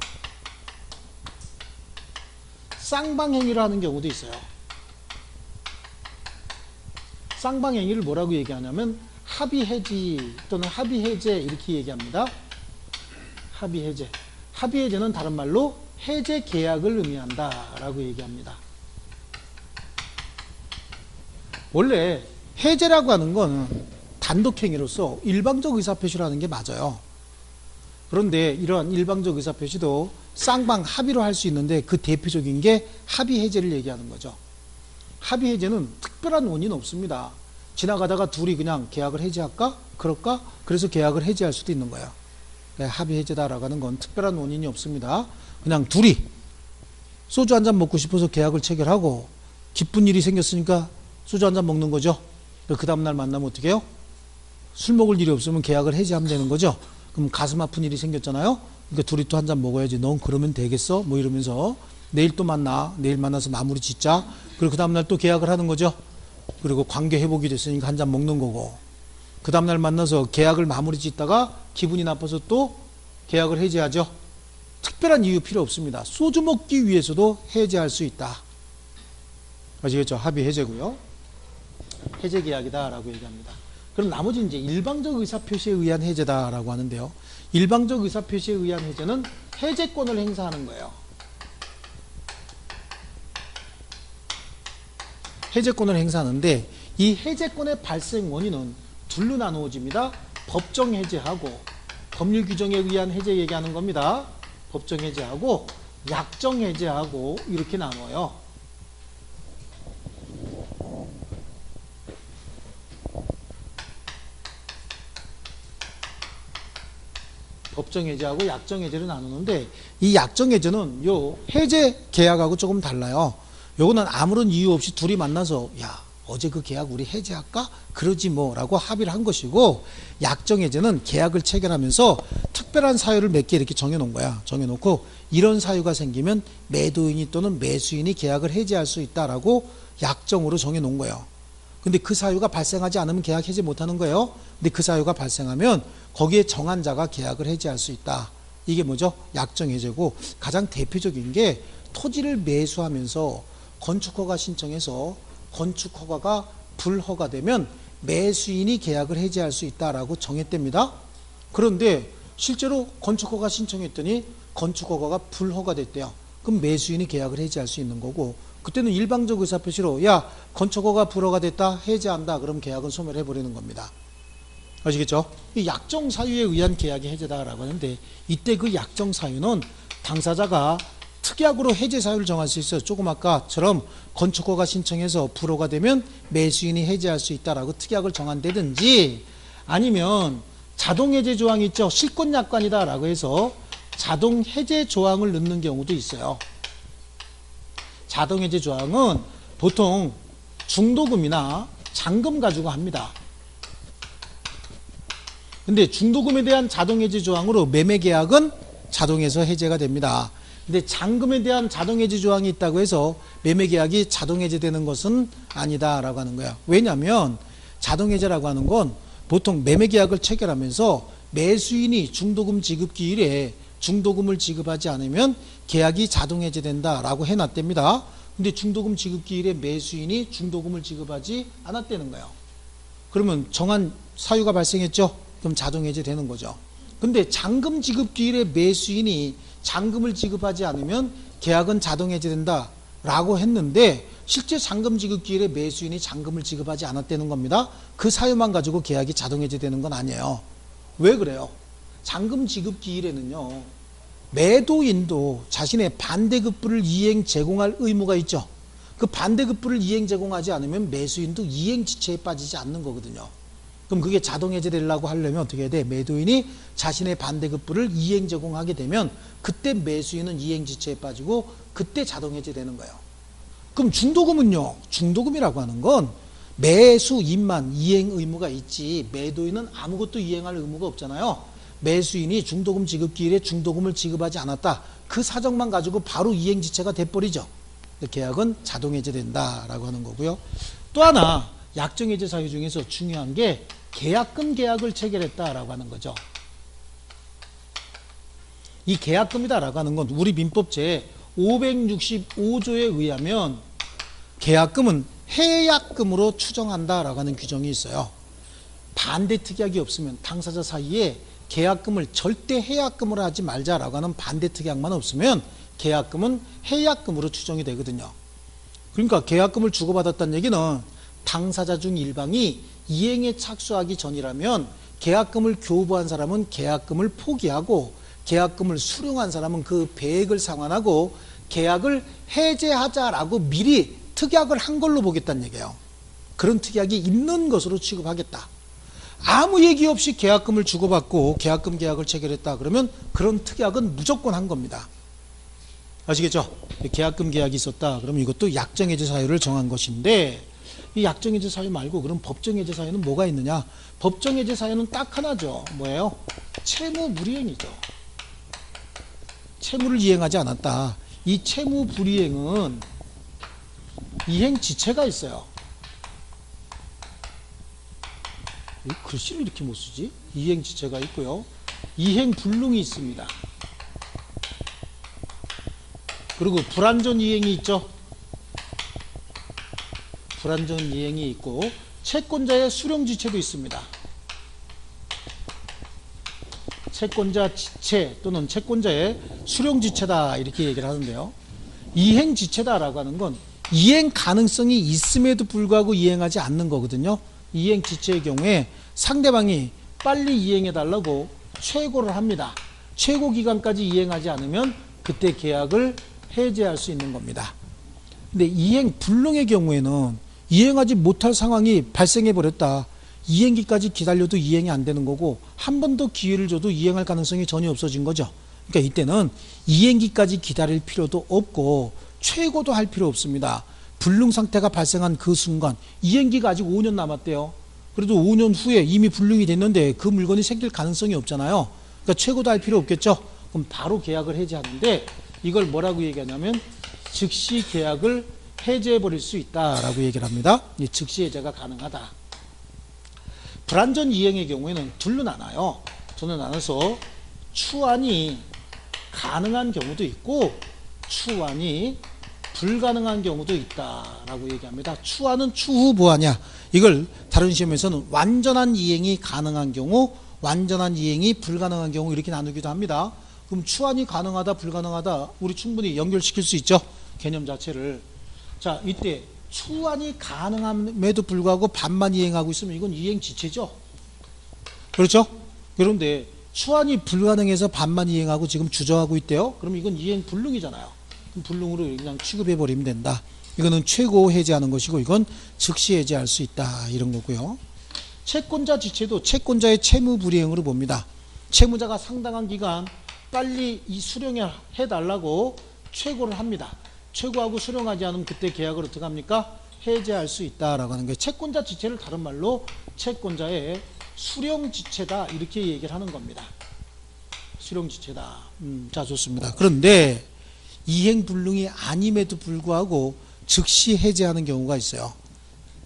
쌍방행위로 하는 경우도 있어요. 쌍방행위를 뭐라고 얘기하냐면 합의해지 또는 합의해제 이렇게 얘기합니다. 합의해제. 합의해제는 다른 말로 해제 계약을 의미한다 라고 얘기합니다. 원래 해제라고 하는 건 단독행위로서 일방적 의사표시를 하는 게 맞아요. 그런데 이러한 일방적 의사표시도 쌍방 합의로 할 수 있는데 그 대표적인 게 합의해제를 얘기하는 거죠. 합의해제는 특별한 원인은 없습니다. 지나가다가 둘이 그냥 계약을 해지할까? 그럴까? 그래서 계약을 해지할 수도 있는 거예요. 합의해제다라고 하는 건 특별한 원인이 없습니다. 그냥 둘이 소주 한잔 먹고 싶어서 계약을 체결하고 기쁜 일이 생겼으니까 소주 한잔 먹는 거죠. 그 다음날 만나면 어떻게 해요? 술 먹을 일이 없으면 계약을 해지하면 되는 거죠. 그럼 가슴 아픈 일이 생겼잖아요. 그러니까 둘이 또 한 잔 먹어야지. 넌 그러면 되겠어? 뭐 이러면서 내일 또 만나. 내일 만나서 마무리 짓자. 그리고 그 다음날 또 계약을 하는 거죠. 그리고 관계 회복이 됐으니까 한 잔 먹는 거고. 그 다음날 만나서 계약을 마무리 짓다가 기분이 나빠서 또 계약을 해지하죠. 특별한 이유 필요 없습니다. 소주 먹기 위해서도 해지할 수 있다. 아시겠죠? 합의 해제고요. 해제 계약이다라고 얘기합니다. 그럼 나머지 이제 일방적 의사표시에 의한 해제다라고 하는데요. 일방적 의사표시에 의한 해제는 해제권을 행사하는 거예요. 해제권을 행사하는데 이 해제권의 발생 원인은 둘로 나누어집니다. 법정 해제하고 법률 규정에 의한 해제 얘기하는 겁니다. 법정 해제하고 약정 해제하고 이렇게 나눠요. 법정 해제하고 약정 해제를 나누는데 이 약정 해제는 요 해제 계약하고 조금 달라요. 요거는 아무런 이유 없이 둘이 만나서 야 어제 그 계약 우리 해제할까? 그러지 뭐 라고 합의를 한 것이고, 약정 해제는 계약을 체결하면서 특별한 사유를 몇 개 이렇게 정해놓은 거야. 정해놓고 이런 사유가 생기면 매도인이 또는 매수인이 계약을 해제할 수 있다라고 약정으로 정해놓은 거예요. 근데 그 사유가 발생하지 않으면 계약 해제 못하는 거예요. 근데 그 사유가 발생하면 거기에 정한 자가 계약을 해제할 수 있다. 이게 뭐죠? 약정 해제고, 가장 대표적인 게 토지를 매수하면서 건축허가 신청해서 건축허가가 불허가되면 매수인이 계약을 해제할 수 있다라고 정했답니다. 그런데 실제로 건축허가 신청했더니 건축허가가 불허가됐대요. 그럼 매수인이 계약을 해제할 수 있는 거고, 그때는 일방적 의사표시로 야 건축허가 불허가됐다 해제한다 그럼 계약은 소멸해버리는 겁니다. 아시겠죠? 이 약정 사유에 의한 계약이 해제다라고 하는데, 이때 그 약정 사유는 당사자가 특약으로 해제 사유를 정할 수 있어요. 조금 아까처럼 건축허가 신청해서 불허가 되면 매수인이 해제할 수 있다라고 특약을 정한다든지, 아니면 자동 해제 조항이 있죠. 실권약관이다라고 해서 자동 해제 조항을 넣는 경우도 있어요. 자동 해제 조항은 보통 중도금이나 잔금 가지고 합니다. 근데 중도금에 대한 자동 해제 조항으로 매매 계약은 자동해서 해제가 됩니다. 근데 잔금에 대한 자동 해제 조항이 있다고 해서 매매 계약이 자동 해제되는 것은 아니다라고 하는 거야. 왜냐하면 자동 해제라고 하는 건 보통 매매 계약을 체결하면서 매수인이 중도금 지급 기일에 중도금을 지급하지 않으면 계약이 자동 해제된다라고 해놨답니다. 근데 중도금 지급 기일에 매수인이 중도금을 지급하지 않았다는 거예요. 그러면 정한 사유가 발생했죠. 그럼 자동 해제되는 거죠. 근데 잔금 지급 기일에 매수인이 잔금을 지급하지 않으면 계약은 자동 해제된다 라고 했는데, 실제 잔금 지급 기일에 매수인이 잔금을 지급하지 않았다는 겁니다. 그 사유만 가지고 계약이 자동 해제되는 건 아니에요. 왜 그래요? 잔금 지급 기일에는요, 매도인도 자신의 반대급부를 이행 제공할 의무가 있죠. 그 반대급부를 이행 제공하지 않으면 매수인도 이행지체에 빠지지 않는 거거든요. 그럼 그게 자동 해제되려고 하려면 어떻게 해야 돼? 매도인이 자신의 반대급부를 이행 제공하게 되면 그때 매수인은 이행지체에 빠지고 그때 자동 해제되는 거예요. 그럼 중도금은요, 중도금이라고 하는 건 매수인만 이행 의무가 있지 매도인은 아무것도 이행할 의무가 없잖아요. 매수인이 중도금 지급 기일에 중도금을 지급하지 않았다, 그 사정만 가지고 바로 이행지체가 돼버리죠. 계약은 자동 해제된다라고 하는 거고요. 또 하나 약정 해제 사유 중에서 중요한 게 계약금 계약을 체결했다라고 하는 거죠. 이 계약금이다라고 하는 건 우리 민법 제 565조에 의하면 계약금은 해약금으로 추정한다라고 하는 규정이 있어요. 반대 특약이 없으면 당사자 사이에 계약금을 절대 해약금으로 하지 말자라고 하는 반대 특약만 없으면 계약금은 해약금으로 추정이 되거든요. 그러니까 계약금을 주고받았다는 얘기는 당사자 중 일방이 이행에 착수하기 전이라면 계약금을 교부한 사람은 계약금을 포기하고 계약금을 수령한 사람은 그 배액을 상환하고 계약을 해제하자라고 미리 특약을 한 걸로 보겠다는 얘기예요. 그런 특약이 있는 것으로 취급하겠다. 아무 얘기 없이 계약금을 주고받고 계약금 계약을 체결했다 그러면 그런 특약은 무조건 한 겁니다. 아시겠죠? 계약금 계약이 있었다 그러면 이것도 약정해제 사유를 정한 것인데, 이 약정해제 사유 말고 그럼 법정해제 사유는 뭐가 있느냐? 법정해제 사유는 딱 하나죠. 뭐예요? 채무불이행이죠. 채무를 이행하지 않았다. 이 채무 불이행은 이행 지체가 있어요. 글씨를 이렇게 못 쓰지? 이행 지체가 있고요. 이행 불능이 있습니다. 그리고 불완전 이행이 있죠. 불완전 이행이 있고 채권자의 수령 지체도 있습니다. 채권자 지체 또는 채권자의 수령 지체다 이렇게 얘기를 하는데요. 이행 지체다라고 하는 건 이행 가능성이 있음에도 불구하고 이행하지 않는 거거든요. 이행 지체의 경우에 상대방이 빨리 이행해 달라고 최고를 합니다. 최고 기간까지 이행하지 않으면 그때 계약을 해지할 수 있는 겁니다. 근데 이행 불능의 경우에는 이행하지 못할 상황이 발생해 버렸다. 이행기까지 기다려도 이행이 안 되는 거고 한 번 더 기회를 줘도 이행할 가능성이 전혀 없어진 거죠. 그러니까 이때는 이행기까지 기다릴 필요도 없고 최고도 할 필요 없습니다. 불능 상태가 발생한 그 순간 이행기가 아직 5년 남았대요. 그래도 5년 후에 이미 불능이 됐는데 그 물건이 생길 가능성이 없잖아요. 그러니까 최고도 할 필요 없겠죠. 그럼 바로 계약을 해지하는데 이걸 뭐라고 얘기하냐면 즉시 계약을 해지해 버릴 수 있다라고 얘기를 합니다. 즉시 해제가 가능하다. 불완전 이행의 경우에는 둘로 나눠요. 둘로 나눠서 추환이 가능한 경우도 있고 추환이 불가능한 경우도 있다라고 얘기합니다. 추환은 추후 보완이야. 이걸 다른 시험에서는 완전한 이행이 가능한 경우, 완전한 이행이 불가능한 경우 이렇게 나누기도 합니다. 그럼 추환이 가능하다, 불가능하다 우리 충분히 연결시킬 수 있죠. 개념 자체를. 자, 이때 추환이 가능함에도 불구하고 반만 이행하고 있으면 이건 이행 지체죠. 그렇죠? 그런데 추환이 불가능해서 반만 이행하고 지금 주저하고 있대요. 그럼 이건 이행 불능이잖아요. 그럼 불능으로 그냥 취급해 버리면 된다. 이거는 최고 해제하는 것이고 이건 즉시 해제할 수 있다 이런 거고요. 채권자 지체도 채권자의 채무 불이행으로 봅니다. 채무자가 상당한 기간 빨리 이 수령해 달라고 최고를 합니다. 최고하고 수령하지 않으면 그때 계약을 어떻게 합니까? 해제할 수 있다라고 하는 거예요. 채권자 지체를 다른 말로 채권자의 수령 지체다 이렇게 얘기를 하는 겁니다. 수령 지체다. 자, 좋습니다. 그런데 이행 불능이 아님에도 불구하고 즉시 해제하는 경우가 있어요.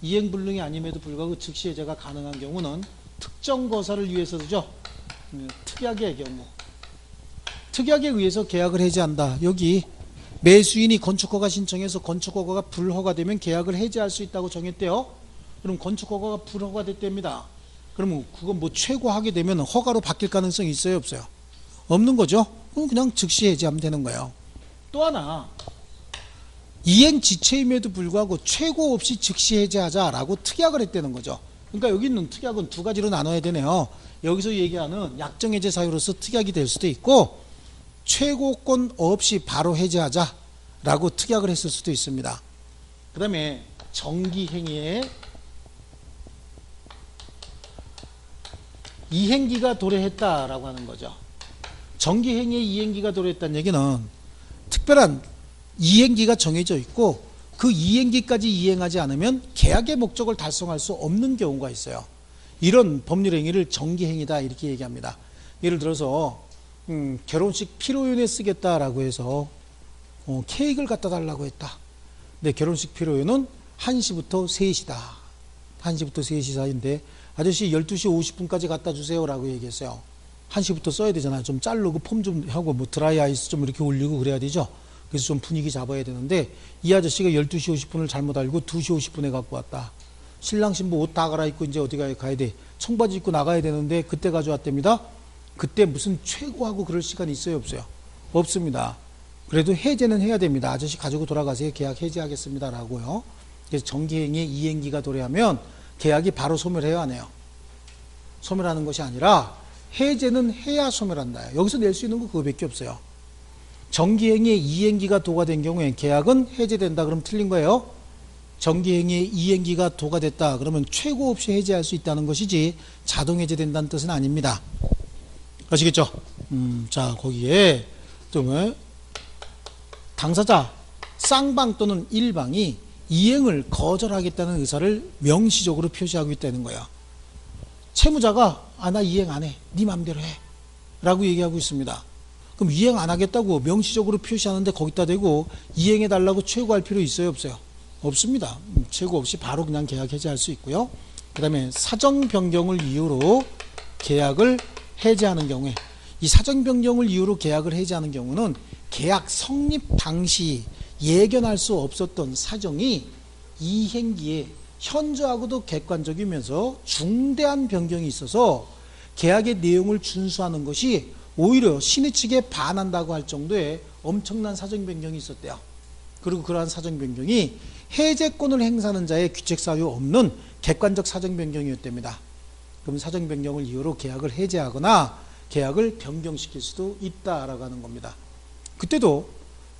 이행 불능이 아님에도 불구하고 즉시 해제가 가능한 경우는 특정 거사를 위해서죠. 특약의 경우. 특약에 의해서 계약을 해제한다. 여기 매수인이 건축허가 신청해서 건축허가가 불허가되면 계약을 해제할 수 있다고 정했대요. 그럼 건축허가가 불허가됐답니다. 그러면 그건 뭐 최고하게 되면 허가로 바뀔 가능성이 있어요, 없어요? 없는 거죠. 그럼 그냥 즉시 해제하면 되는 거예요. 또 하나, 이행 지체임에도 불구하고 최고 없이 즉시 해제하자라고 특약을 했다는 거죠. 그러니까 여기 있는 특약은 두 가지로 나눠야 되네요. 여기서 얘기하는 약정해제 사유로서 특약이 될 수도 있고 최고권 없이 바로 해제하자라고 특약을 했을 수도 있습니다. 그 다음에 정기행위에 이행기가 도래했다라고 하는 거죠. 정기행위에 이행기가 도래했다는 얘기는 특별한 이행기가 정해져 있고 그 이행기까지 이행하지 않으면 계약의 목적을 달성할 수 없는 경우가 있어요. 이런 법률 행위를 정기행위다 이렇게 얘기합니다. 예를 들어서 결혼식 피로연에 쓰겠다라고 해서 케이크를 갖다 달라고 했다. 근데 결혼식 피로연은 1시부터 3시다. 1시부터 3시 사이인데 아저씨 12시 50분까지 갖다 주세요 라고 얘기했어요. 1시부터 써야 되잖아요. 좀 자르고 폼 좀 하고 뭐 드라이 아이스 좀 이렇게 올리고 그래야 되죠. 그래서 좀 분위기 잡아야 되는데 이 아저씨가 12시 50분을 잘못 알고 2시 50분에 갖고 왔다. 신랑 신부 옷 다 갈아입고 이제 어디 가야 돼. 청바지 입고 나가야 되는데 그때 가져왔답니다. 그때 무슨 최고하고 그럴 시간이 있어요, 없어요? 없습니다. 그래도 해제는 해야 됩니다. 아저씨 가지고 돌아가세요. 계약 해제하겠습니다 라고요. 그래서 정기행위에 이행기가 도래하면 계약이 바로 소멸해야 하네요. 소멸하는 것이 아니라 해제는 해야 소멸한다. 여기서 낼 수 있는 거 그거밖에 없어요. 정기행위에 이행기가 도가 된 경우에 계약은 해제된다. 그럼 틀린 거예요. 정기행위에 이행기가 도가 됐다. 그러면 최고 없이 해제할 수 있다는 것이지 자동 해제된다는 뜻은 아닙니다. 아시겠죠? 자, 거기에 또 뭐 당사자 쌍방 또는 일방이 이행을 거절하겠다는 의사를 명시적으로 표시하고 있다는 거야. 채무자가 나 이행 안 해. 네 맘대로 해. 라고 얘기하고 있습니다. 그럼 이행 안 하겠다고 명시적으로 표시하는데 거기다 대고 이행해 달라고 최고할 필요 있어요, 없어요? 없습니다. 최고 없이 바로 그냥 계약 해지할 수 있고요. 그 다음에 사정 변경을 이유로 계약을 해지하는 경우에, 이 사정 변경을 이유로 계약을 해지하는 경우는 계약 성립 당시 예견할 수 없었던 사정이 이행기에 현저하고도 객관적이면서 중대한 변경이 있어서 계약의 내용을 준수하는 것이 오히려 신의 측에 반한다고 할 정도의 엄청난 사정 변경이 있었대요. 그리고 그러한 사정 변경이 해제권을 행사하는 자의 규책 사유 없는 객관적 사정 변경이었답니다. 그럼 사정 변경을 이유로 계약을 해제하거나 계약을 변경시킬 수도 있다라고 하는 겁니다. 그때도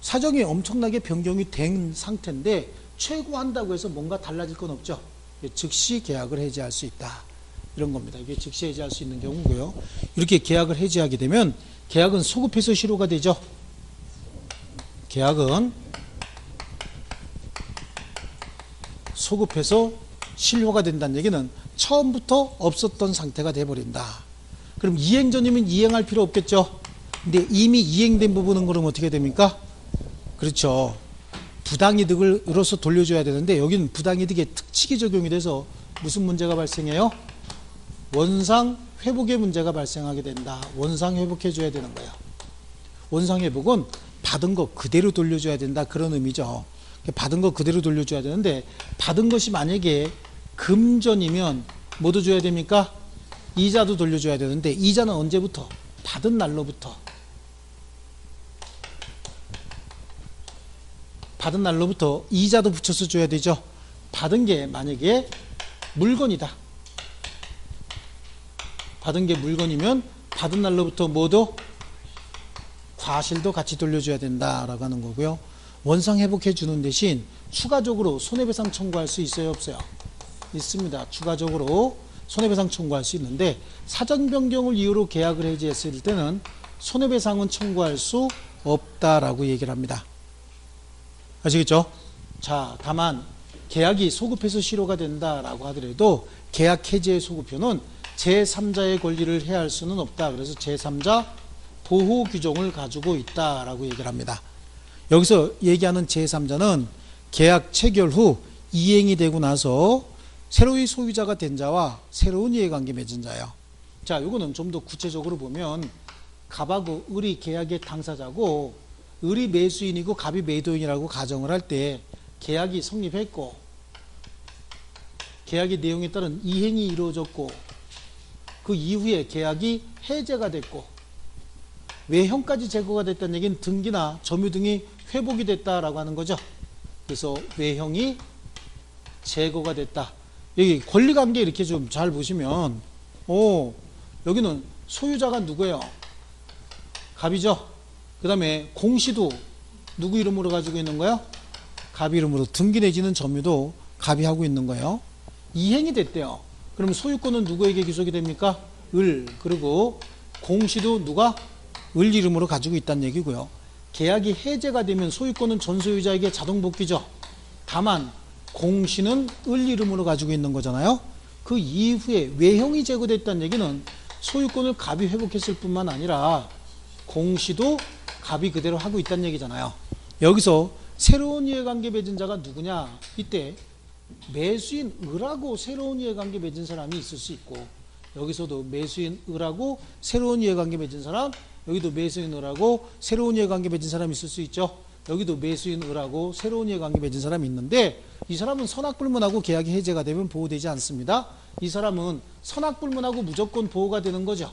사정이 엄청나게 변경이 된 상태인데 최고한다고 해서 뭔가 달라질 건 없죠. 즉시 계약을 해지할 수 있다. 이런 겁니다. 이게 즉시 해지할 수 있는 경우고요. 이렇게 계약을 해지하게 되면 계약은 소급해서 실효가 되죠. 계약은 소급해서 실효가 된다는 얘기는 처음부터 없었던 상태가 돼버린다. 그럼 이행 전이면 이행할 필요 없겠죠. 근데 이미 이행된 부분은 그럼 어떻게 됩니까? 그렇죠. 부당이득으로서 돌려줘야 되는데 여기는 부당이득의 특칙이 적용이 돼서 무슨 문제가 발생해요? 원상 회복의 문제가 발생하게 된다. 원상 회복해 줘야 되는 거예요. 원상 회복은 받은 거 그대로 돌려줘야 된다. 그런 의미죠. 받은 거 그대로 돌려줘야 되는데 받은 것이 만약에 금전이면 뭐도 줘야 됩니까? 이자도 돌려줘야 되는데 이자는 언제부터? 받은 날로부터. 받은 날로부터 이자도 붙여서 줘야 되죠. 받은 게 만약에 물건이다. 받은 게 물건이면 받은 날로부터 뭐도? 과실도 같이 돌려줘야 된다라고 하는 거고요. 원상 회복해 주는 대신 추가적으로 손해배상 청구할 수 있어요, 없어요? 있습니다. 추가적으로 손해배상 청구할 수 있는데 사정 변경을 이유로 계약을 해지했을 때는 손해배상은 청구할 수 없다라고 얘기를 합니다. 아시겠죠? 자, 다만 계약이 소급해서 실효가 된다라고 하더라도 계약 해지의 소급표는 제3자의 권리를 해할 수는 없다. 그래서 제3자 보호 규정을 가지고 있다라고 얘기를 합니다. 여기서 얘기하는 제3자는 계약 체결 후 이행이 되고 나서 새로이 소유자가 된 자와 새로운 이해관계 맺은 자예요. 자, 요거는 좀 더 구체적으로 보면 갑하고 을이 계약의 당사자고 을이 매수인이고 갑이 매도인이라고 가정을 할 때 계약이 성립했고 계약의 내용에 따른 이행이 이루어졌고 그 이후에 계약이 해제가 됐고 외형까지 제거가 됐다는 얘기는 등기나 점유 등이 회복이 됐다라고 하는 거죠. 그래서 외형이 제거가 됐다. 여기 권리관계 이렇게 좀 잘 보시면 여기는 소유자가 누구예요? 갑이죠. 그 다음에 공시도 누구 이름으로 가지고 있는 거예요? 갑 이름으로. 등기 내지는 점유도 갑이 하고 있는 거예요. 이행이 됐대요. 그럼 소유권은 누구에게 귀속이 됩니까? 을. 그리고 공시도 누가? 을 이름으로 가지고 있다는 얘기고요. 계약이 해제가 되면 소유권은 전 소유자에게 자동 복귀죠. 다만 공시는 을 이름으로 가지고 있는 거잖아요. 그 이후에 외형이 제거됐다는 얘기는 소유권을 갑이 회복했을 뿐만 아니라 공시도 갑이 그대로 하고 있다는 얘기잖아요. 여기서 새로운 이해관계 맺은 자가 누구냐? 이때 매수인 을하고 새로운 이해관계 맺은 사람이 있을 수 있고 여기서도 매수인 을하고 새로운 이해관계 맺은 사람, 여기도 매수인 을하고 새로운 이해관계 맺은 사람이 있을 수 있죠. 여기도 매수인 을하고 새로운 이해관계 맺은 사람이 있는데 이 사람은 선악불문하고 계약이 해제가 되면 보호되지 않습니다. 이 사람은 선악불문하고 무조건 보호가 되는 거죠.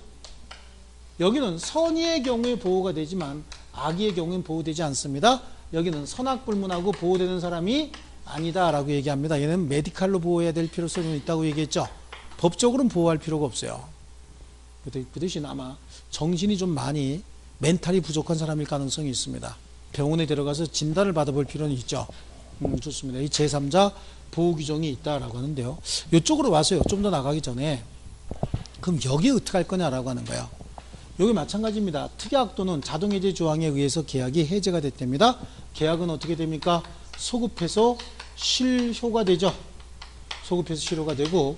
여기는 선의의 경우에 보호가 되지만 악의의 경우에는 보호되지 않습니다. 여기는 선악불문하고 보호되는 사람이 아니다라고 얘기합니다. 얘는 메디칼로 보호해야 될 필요성이 있다고 얘기했죠. 법적으로는 보호할 필요가 없어요. 그 대신 아마 정신이 좀 많이 멘탈이 부족한 사람일 가능성이 있습니다. 병원에 들어가서 진단을 받아볼 필요는 있죠. 좋습니다. 이 제3자 보호 규정이 있다라고 하는데요. 이쪽으로 와서요. 좀 더 나가기 전에 그럼 여기 어떻게 할 거냐라고 하는 거예요. 여기 마찬가지입니다. 특약 또는 자동해제 조항에 의해서 계약이 해제가 됐답니다. 계약은 어떻게 됩니까? 소급해서 실효가 되죠. 소급해서 실효가 되고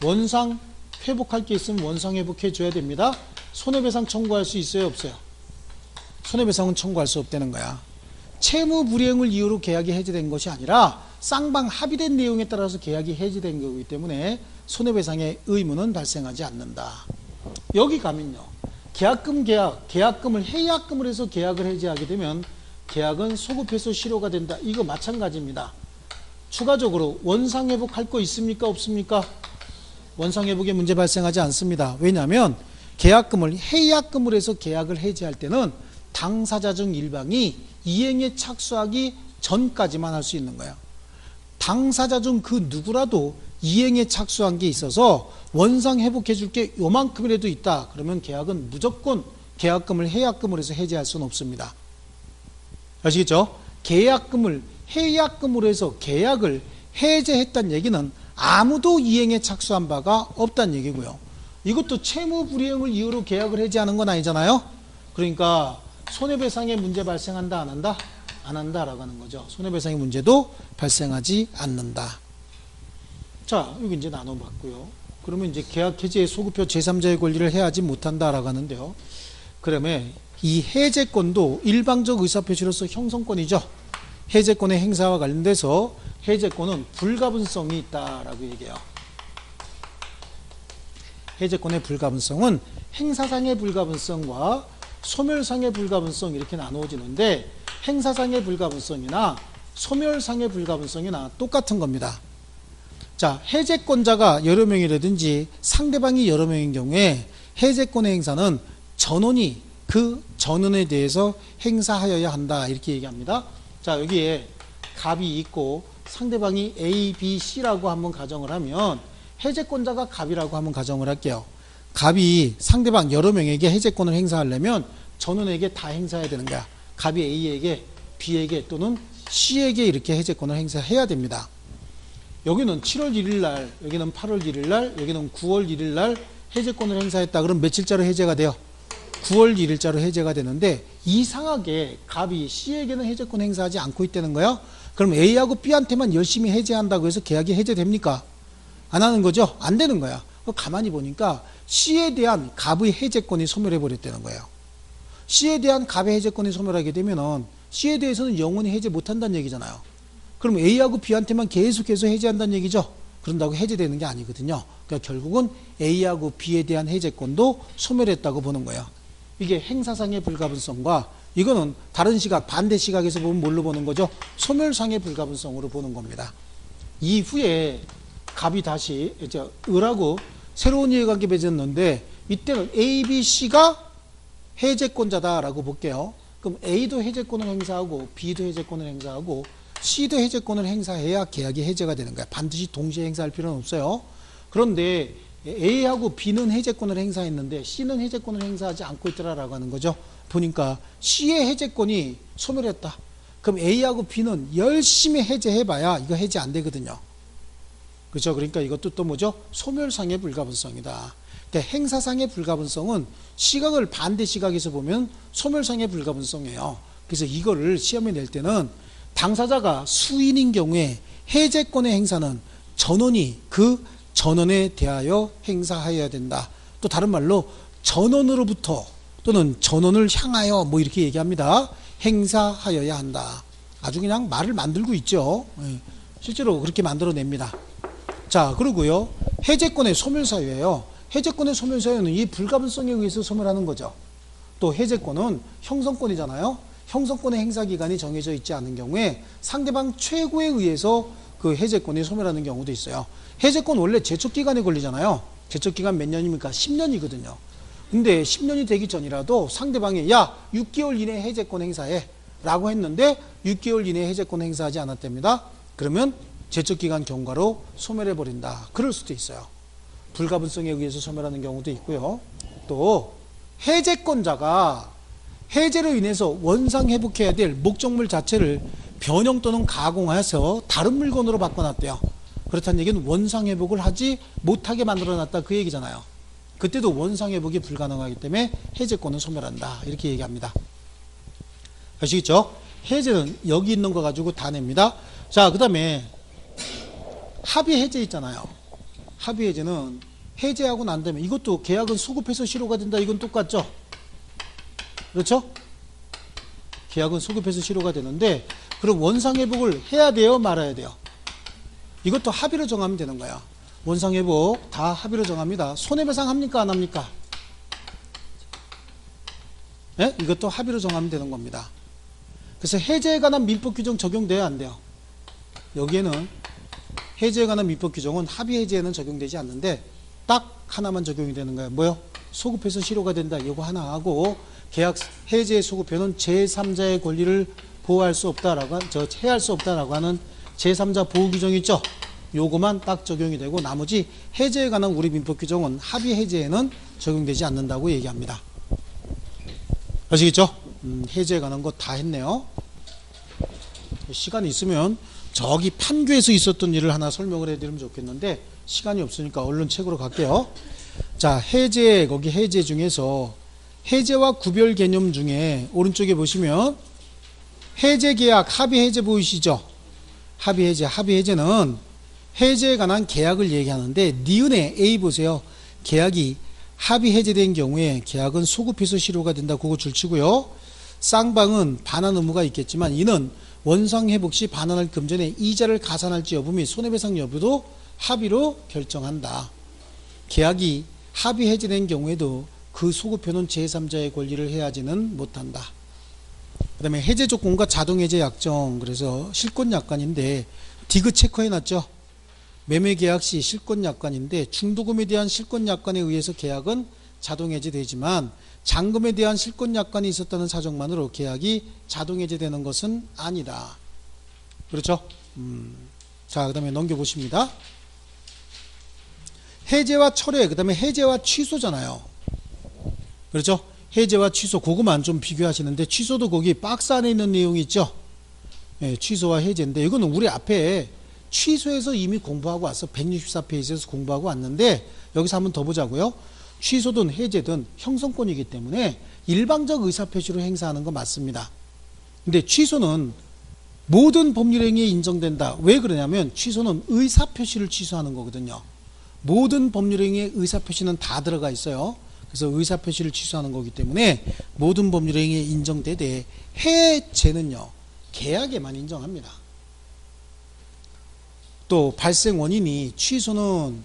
원상 회복할 게 있으면 원상 회복해 줘야 됩니다. 손해배상 청구할 수 있어요, 없어요? 손해배상은 청구할 수 없다는 거야. 채무 불이행을 이유로 계약이 해지된 것이 아니라 쌍방 합의된 내용에 따라서 계약이 해지된 거기 때문에 손해배상의 의무는 발생하지 않는다. 여기 가면요, 계약금을 해약금을 해서 계약을 해지하게 되면 계약은 소급해서 실효가 된다. 이거 마찬가지입니다. 추가적으로 원상회복할 거 있습니까? 없습니까? 원상회복에 문제 발생하지 않습니다. 왜냐하면 계약금을 해약금을 해서 계약을 해지할 때는 당사자 중 일방이 이행에 착수하기 전까지만 할 수 있는 거예요. 당사자 중 그 누구라도 이행에 착수한 게 있어서 원상회복해 줄 게 요만큼이라도 있다. 그러면 계약은 무조건 계약금을 해약금을 해서 해지할 수는 없습니다. 아시겠죠? 계약금을 해약금으로 해서 계약을 해제했다는 얘기는 아무도 이행에 착수한 바가 없다는 얘기고요. 이것도 채무 불이행을 이유로 계약을 해지하는 건 아니잖아요. 그러니까 손해배상의 문제 발생한다, 안 한다? 안 한다라고 하는 거죠. 손해배상의 문제도 발생하지 않는다. 자, 여기 이제 나눠봤고요. 그러면 이제 계약 해지의 소급표 제3자의 권리를 해하지 못한다라고 하는데요. 그러면 이 해제권도 일방적 의사표시로서 형성권이죠. 해제권의 행사와 관련돼서 해제권은 불가분성이 있다라고 얘기해요. 해제권의 불가분성은 행사상의 불가분성과 소멸상의 불가분성 이렇게 나누어지는데 행사상의 불가분성이나 소멸상의 불가분성이나 똑같은 겁니다. 자, 해제권자가 여러 명이라든지 상대방이 여러 명인 경우에 해제권의 행사는 전원이 그 전원에 대해서 행사하여야 한다 이렇게 얘기합니다. 자, 여기에 갑이 있고 상대방이 A, B, C라고 한번 가정을 하면 해제권자가 갑이라고 한번 가정을 할게요. 갑이 상대방 여러 명에게 해제권을 행사하려면 전원에게 다 행사해야 되는 거야. 갑이 A에게, B에게 또는 C에게 이렇게 해제권을 행사해야 됩니다. 여기는 7월 1일 날, 여기는 8월 1일 날, 여기는 9월 1일 날 해제권을 행사했다. 그럼 며칠자로 해제가 돼요? 9월 1일자로 해제가 되는데 이상하게 갑이 C에게는 해제권 행사하지 않고 있다는 거예요. 그럼 A하고 B한테만 열심히 해제한다고 해서 계약이 해제됩니까? 안 하는 거죠? 안 되는 거야. 가만히 보니까 C에 대한 갑의 해제권이 소멸해버렸다는 거예요. C에 대한 갑의 해제권이 소멸하게 되면은 C에 대해서는 영원히 해제 못한다는 얘기잖아요. 그럼 A하고 B한테만 계속해서 해제한다는 얘기죠. 그런다고 해제되는 게 아니거든요. 그러니까 결국은 A하고 B에 대한 해제권도 소멸했다고 보는 거예요. 이게 행사상의 불가분성과 이거는 다른 시각, 반대 시각에서 보면 뭘로 보는 거죠? 소멸상의 불가분성으로 보는 겁니다. 이후에 갑이 다시 이제 을하고 새로운 이해관계 맺었는데 이때는 A, B, C가 해제권자다라고 볼게요. 그럼 A도 해제권을 행사하고 B도 해제권을 행사하고 C도 해제권을 행사해야 계약이 해제가 되는 거야. 반드시 동시에 행사할 필요는 없어요. 그런데 A하고 B는 해제권을 행사했는데 C는 해제권을 행사하지 않고 있더라라고 하는 거죠. 보니까 C의 해제권이 소멸했다. 그럼 A하고 B는 열심히 해제해봐야 이거 해제 안 되거든요. 그렇죠? 그러니까 이것도 또 뭐죠? 소멸상의 불가분성이다. 근데 행사상의 불가분성은 시각을 반대 시각에서 보면 소멸상의 불가분성이에요. 그래서 이거를 시험에 낼 때는 당사자가 수인인 경우에 해제권의 행사는 전원이 그 전원에 대하여 행사하여야 된다. 또 다른 말로 전원으로부터 또는 전원을 향하여 뭐 이렇게 얘기합니다. 행사하여야 한다. 아주 그냥 말을 만들고 있죠. 실제로 그렇게 만들어냅니다. 자, 그리고요, 해제권의 소멸사유예요. 해제권의 소멸사유는 이 불가분성에 의해서 소멸하는 거죠. 또 해제권은 형성권이잖아요. 형성권의 행사기간이 정해져 있지 않은 경우에 상대방 최고에 의해서 그 해제권이 소멸하는 경우도 있어요. 해제권 원래 제척기간에 걸리잖아요. 제척기간 몇 년입니까? 10년이거든요. 근데 10년이 되기 전이라도 상대방이 야 6개월 이내에 해제권 행사해 라고 했는데 6개월 이내에 해제권 행사하지 않았답니다. 그러면 제척기간 경과로 소멸해버린다. 그럴 수도 있어요. 불가분성에 의해서 소멸하는 경우도 있고요. 또 해제권자가 해제로 인해서 원상 회복해야 될 목적물 자체를 변형 또는 가공해서 다른 물건으로 바꿔놨대요. 그렇다는 얘기는 원상 회복을 하지 못하게 만들어놨다 그 얘기잖아요. 그때도 원상 회복이 불가능하기 때문에 해제권은 소멸한다 이렇게 얘기합니다. 아시겠죠? 해제는 여기 있는 거 가지고 다 냅니다. 자, 그 다음에 합의 해제 있잖아요. 합의 해제는 해제하고 난 다음에 이것도 계약은 소급해서 실효가 된다. 이건 똑같죠? 그렇죠? 계약은 소급해서 실효가 되는데, 그럼 원상회복을 해야 돼요, 말아야 돼요? 이것도 합의로 정하면 되는 거야. 원상회복 다 합의로 정합니다. 손해배상 합니까, 안 합니까? 네? 이것도 합의로 정하면 되는 겁니다. 그래서 해제에 관한 민법 규정 적용돼야 안 돼요. 여기에는 해제에 관한 민법 규정은 합의 해제에는 적용되지 않는데 딱 하나만 적용이 되는 거예요. 뭐요? 소급해서 실효가 된다. 이거 하나 하고, 계약 해제 소급표는 제3자의 권리를 보호할 수 없다라고 해할 수 없다라고 하는 제3자 보호 규정 있죠? 요거만 딱 적용이 되고, 나머지 해제에 관한 우리 민법 규정은 합의 해제에는 적용되지 않는다고 얘기합니다. 아시겠죠? 해제에 관한 거 다 했네요. 시간이 있으면 저기 판교에서 있었던 일을 하나 설명을 해드리면 좋겠는데 시간이 없으니까 얼른 책으로 갈게요. 자, 해제, 거기 해제 중에서 해제와 구별 개념 중에 오른쪽에 보시면 해제 계약, 합의 해제 보이시죠? 합의 해제, 합의 해제는 해제에 관한 계약을 얘기하는데, 니은에 A 보세요. 계약이 합의 해제된 경우에 계약은 소급해서 실효가 된다. 그거 줄치고요. 쌍방은 반환 의무가 있겠지만 이는 원상회복 시 반환할 금전에 이자를 가산할지 여부 및 손해배상 여부도 합의로 결정한다. 계약이 합의 해제된 경우에도 그 소급표는 제3자의 권리를 해하지는 못한다. 그 다음에 해제 조건과 자동해제 약정, 그래서 실권약관인데 디귿 체크해놨죠. 매매계약 시 실권약관인데 중도금에 대한 실권약관에 의해서 계약은 자동해제되지만 잔금에 대한 실권약관이 있었다는 사정만으로 계약이 자동해제되는 것은 아니다. 그렇죠? 자, 그 다음에 넘겨보십니다. 해제와 철회, 그 다음에 해제와 취소잖아요. 그렇죠? 해제와 취소, 그거만 좀 비교하시는데, 취소도 거기 박스 안에 있는 내용이 있죠? 네, 취소와 해제인데, 이거는 우리 앞에 취소해서 이미 공부하고 왔어. 164페이지에서 공부하고 왔는데, 여기서 한번 더 보자고요. 취소든 해제든 형성권이기 때문에 일방적 의사표시로 행사하는 거 맞습니다. 근데 취소는 모든 법률행위에 인정된다. 왜 그러냐면 취소는 의사표시를 취소하는 거거든요. 모든 법률행위에 의사표시는 다 들어가 있어요. 그래서 의사표시를 취소하는 거기 때문에 모든 법률행위에 인정되되, 해제는요 계약에만 인정합니다. 또 발생 원인이, 취소는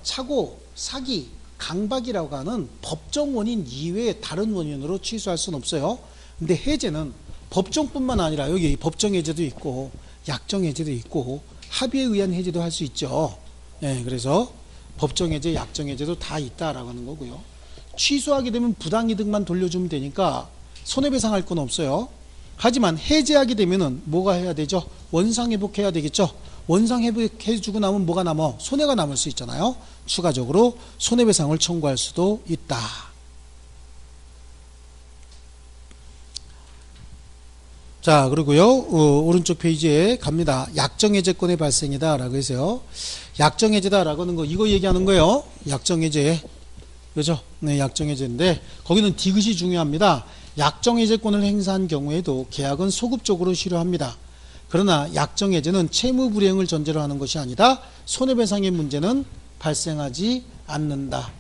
착오, 사기, 강박이라고 하는 법정 원인 이외에 다른 원인으로 취소할 수는 없어요. 근데 해제는 법정뿐만 아니라 여기 법정 해제도 있고 약정 해제도 있고 합의에 의한 해제도 할 수 있죠. 네, 그래서 법정 해제, 약정 해제도 다 있다라고 하는 거고요. 취소하게 되면 부당이득만 돌려주면 되니까 손해배상할 건 없어요. 하지만 해제하게 되면은 뭐가 해야 되죠? 원상회복해야 되겠죠. 원상회복해주고 나면 뭐가 남아? 손해가 남을 수 있잖아요. 추가적으로 손해배상을 청구할 수도 있다. 자, 그리고요, 오른쪽 페이지에 갑니다. 약정해제권의 발생이다 라고 해서요. 약정해제다 라고 하는 거, 이거 얘기하는 거예요. 약정해제. 그죠? 네, 약정해제인데 거기는 디귿이 중요합니다. 약정해제권을 행사한 경우에도 계약은 소급적으로 실효합니다. 그러나 약정해제는 채무 불이행을 전제로 하는 것이 아니다. 손해배상의 문제는 발생하지 않는다.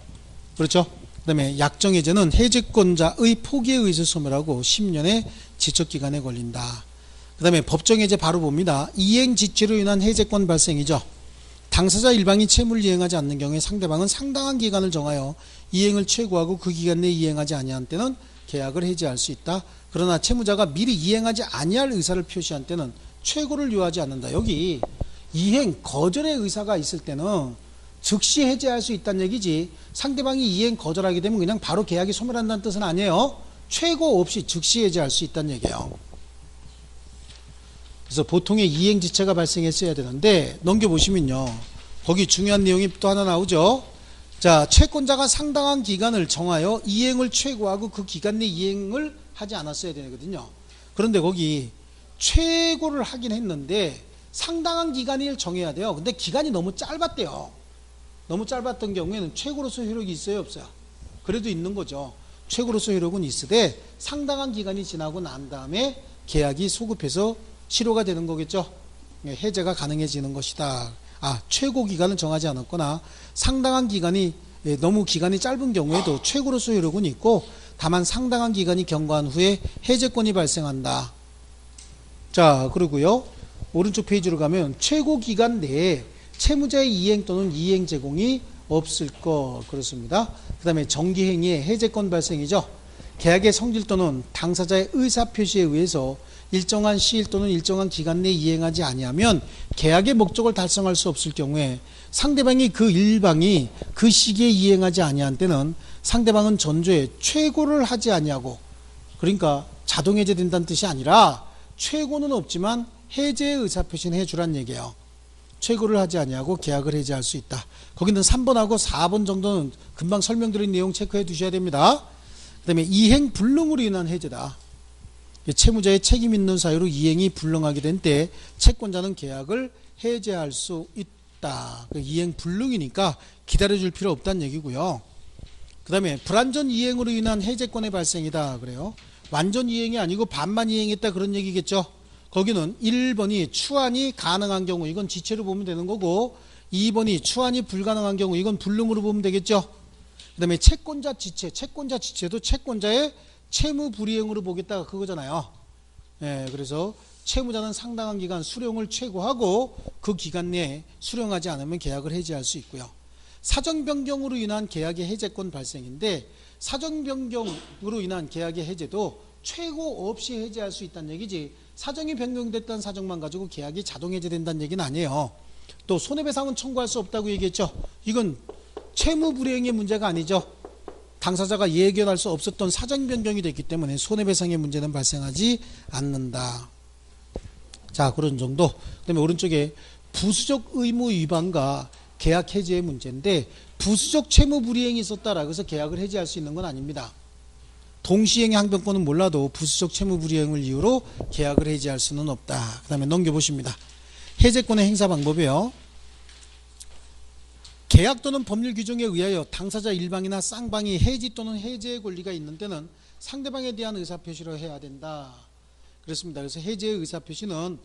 그렇죠? 그 다음에 약정해제는 해제권자의 포기에 의해서 소멸하고 10년의 지척기간에 걸린다. 그 다음에 법정해제 바로 봅니다. 이행지체로 인한 해제권 발생이죠. 당사자 일방이 채무를 이행하지 않는 경우에 상대방은 상당한 기간을 정하여 이행을 최고하고 그 기간 내에 이행하지 아니한 때는 계약을 해제할 수 있다. 그러나 채무자가 미리 이행하지 아니할 의사를 표시한 때는 최고를 요하지 않는다. 여기 이행 거절의 의사가 있을 때는 즉시 해제할 수 있다는 얘기지, 상대방이 이행 거절하게 되면 그냥 바로 계약이 소멸한다는 뜻은 아니에요. 최고 없이 즉시 해제할 수 있다는 얘기예요. 그래서 보통의 이행지체가 발생했어야 되는데, 넘겨보시면요, 거기 중요한 내용이 또 하나 나오죠. 자, 채권자가 상당한 기간을 정하여 이행을 최고하고 그 기간 내 이행을 하지 않았어야 되거든요. 그런데 거기 최고를 하긴 했는데 상당한 기간을 정해야 돼요. 근데 기간이 너무 짧았대요. 너무 짧았던 경우에는 최고로서 효력이 있어요, 없어요? 그래도 있는 거죠. 최고로서 효력은 있으되 상당한 기간이 지나고 난 다음에 계약이 소급해서 실효가 되는 거겠죠. 해제가 가능해지는 것이다. 최고 기간을 정하지 않았거나 상당한 기간이, 너무 기간이 짧은 경우에도 최고로서 효력은 있고 다만 상당한 기간이 경과한 후에 해제권이 발생한다. 자, 그리고요. 오른쪽 페이지로 가면 최고 기간 내에 채무자의 이행 또는 이행 제공이 없을 것. 그렇습니다. 그 다음에 정기행위의 해제권 발생이죠. 계약의 성질 또는 당사자의 의사표시에 의해서 일정한 시일 또는 일정한 기간 내에 이행하지 아니하면 계약의 목적을 달성할 수 없을 경우에 상대방이 그 일방이 그 시기에 이행하지 아니한 때는 상대방은 전조에 최고를 하지 아니하고, 그러니까 자동 해제된다는 뜻이 아니라 최고는 없지만 해제의 의사표시는 해주란 얘기예요. 최고를 하지 아니하고 계약을 해제할 수 있다. 거기는 3번하고 4번 정도는 금방 설명드린 내용 체크해 두셔야 됩니다. 그 다음에 이행 불능으로 인한 해제다. 채무자의 책임 있는 사유로 이행이 불능하게 된 때 채권자는 계약을 해제할 수 있다. 이행 불능이니까 기다려줄 필요 없다는 얘기고요. 그 다음에 불완전 이행으로 인한 해제권의 발생이다. 그래요. 완전 이행이 아니고 반만 이행했다 그런 얘기겠죠. 거기는 1번이 추환이 가능한 경우, 이건 지체로 보면 되는 거고, 2번이 추환이 불가능한 경우, 이건 불능으로 보면 되겠죠. 그 다음에 채권자 지체, 채권자 지체도 채권자의 채무 불이행으로 보겠다 그거잖아요. 예, 그래서 채무자는 상당한 기간 수령을 최고하고 그 기간 내에 수령하지 않으면 계약을 해지할 수 있고요. 사정 변경으로 인한 계약의 해제권 발생인데, 사정 변경으로 인한 계약의 해제도 최고 없이 해제할 수 있다는 얘기지, 사정이 변경됐다는 사정만 가지고 계약이 자동 해제된다는 얘기는 아니에요. 또 손해배상은 청구할 수 없다고 얘기했죠. 이건 채무 불이행의 문제가 아니죠. 당사자가 예견할 수 없었던 사정 변경이 됐기 때문에 손해배상의 문제는 발생하지 않는다. 자, 그런 정도. 그 다음에 오른쪽에 부수적 의무 위반과 계약 해지의 문제인데, 부수적 채무 불이행이 있었다라고 해서 계약을 해지할 수 있는 건 아닙니다. 동시행의 항변권은 몰라도 부수적 채무 불이행을 이유로 계약을 해지할 수는 없다. 그 다음에 넘겨보십니다. 해제권의 행사 방법이요. 계약 또는 법률 규정에 의하여 당사자 일방이나 쌍방이 해지 또는 해제의 권리가 있는 때는 상대방에 대한 의사표시를 해야 된다. 그렇습니다. 그래서 해제의 의사표시는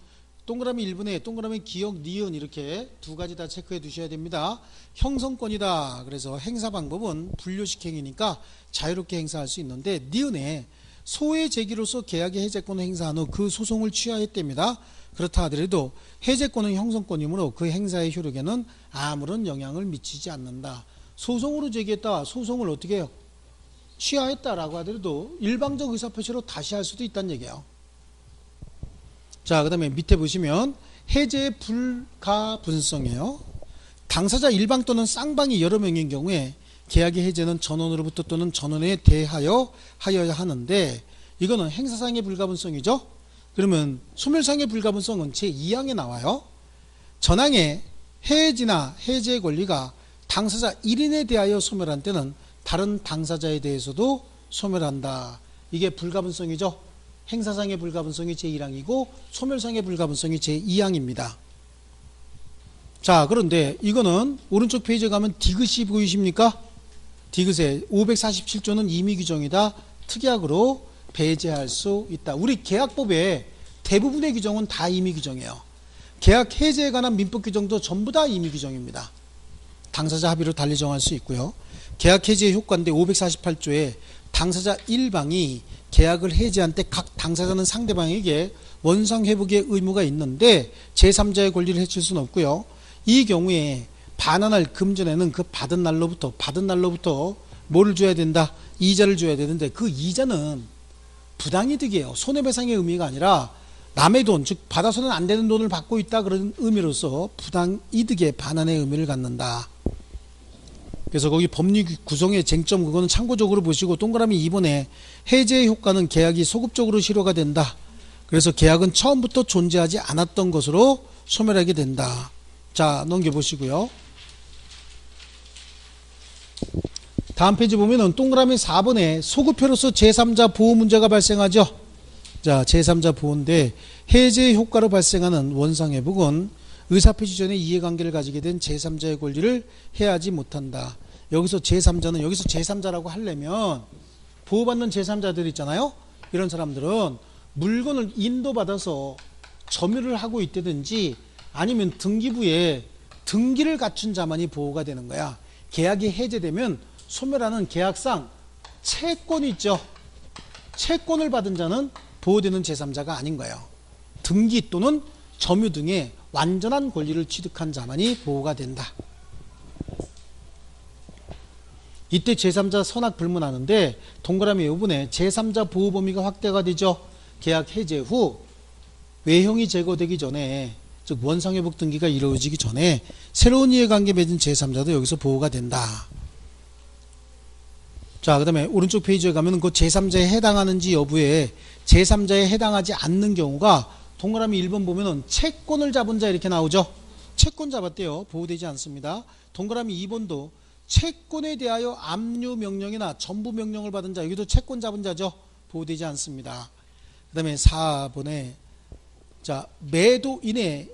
동그라미 1번에 동그라미 기역, 니은 이렇게 두 가지 다 체크해 두셔야 됩니다. 형성권이다. 그래서 행사 방법은 분류식 행위니까 자유롭게 행사할 수 있는데, 니은에 소의 제기로서 계약의 해제권을 행사한 후 그 소송을 취하했답니다. 그렇다 하더라도 해제권은 형성권이므로 그 행사의 효력에는 아무런 영향을 미치지 않는다. 소송으로 제기했다. 소송을 어떻게 해요? 취하했다라고 하더라도 일방적 의사표시로 다시 할 수도 있다는 얘기예요. 자, 그 다음에 밑에 보시면 해제의 불가분성이에요. 당사자 일방 또는 쌍방이 여러 명인 경우에 계약의 해제는 전원으로부터 또는 전원에 대하여 하여야 하는데, 이거는 행사상의 불가분성이죠. 그러면 소멸상의 불가분성은 제2항에 나와요. 전항의 해지나 해제의 권리가 당사자 1인에 대하여 소멸한 때는 다른 당사자에 대해서도 소멸한다. 이게 불가분성이죠. 행사상의 불가분성이 제1항이고 소멸상의 불가분성이 제2항입니다. 자, 그런데 이거는 오른쪽 페이지에 가면 디귿이 보이십니까? 디귿에 547조는 임의 규정이다. 특약으로 배제할 수 있다. 우리 계약법에 대부분의 규정은 다 임의 규정이에요. 계약 해제에 관한 민법 규정도 전부 다 임의 규정입니다. 당사자 합의로 달리 정할 수 있고요. 계약 해제의 효과인데 548조에 당사자 1방이 계약을 해제한 때 각 당사자는 상대방에게 원상 회복의 의무가 있는데 제3자의 권리를 해칠 수는 없고요. 이 경우에 반환할 금전에는 그 받은 날로부터 뭐를 줘야 된다? 이자를 줘야 되는데, 그 이자는 부당이득이에요. 손해배상의 의미가 아니라 남의 돈, 즉 받아서는 안 되는 돈을 받고 있다 그런 의미로서 부당이득의 반환의 의미를 갖는다. 그래서 거기 법리 구성의 쟁점, 그거는 참고적으로 보시고, 동그라미 2번에 해제의 효과는 계약이 소급적으로 실효가 된다. 그래서 계약은 처음부터 존재하지 않았던 것으로 소멸하게 된다. 자, 넘겨보시고요. 다음 페이지 보면은 동그라미 4번에 소급표로서 제3자 보호 문제가 발생하죠. 자, 제3자 보호인데, 해제의 효과로 발생하는 원상회복은 의사표시 전에 이해관계를 가지게 된 제3자의 권리를 해하지 못한다. 여기서 제3자는, 여기서 제3자라고 하려면 보호받는 제3자들 있잖아요. 이런 사람들은 물건을 인도받아서 점유를 하고 있다든지 아니면 등기부에 등기를 갖춘 자만이 보호가 되는 거야. 계약이 해제되면 소멸하는 계약상 채권 있죠. 채권을 받은 자는 보호되는 제3자가 아닌 거예요. 등기 또는 점유 등의 완전한 권리를 취득한 자만이 보호가 된다. 이때 제3자 선악 불문하는데 동그라미 이 부분에 제3자 보호 범위가 확대가 되죠. 계약 해제 후 외형이 제거되기 전에, 즉 원상회복 등기가 이루어지기 전에 새로운 이해관계 맺은 제3자도 여기서 보호가 된다. 자, 그 다음에 오른쪽 페이지에 가면 그 제3자에 해당하는지 여부에 제3자에 해당하지 않는 경우가 동그라미 1번 보면은 채권을 잡은 자 이렇게 나오죠. 채권 잡았대요. 보호되지 않습니다. 동그라미 2번도 채권에 대하여 압류 명령이나 전부 명령을 받은 자, 여기도 채권 잡은 자죠. 보호되지 않습니다. 그 다음에 4번에 자, 매도인의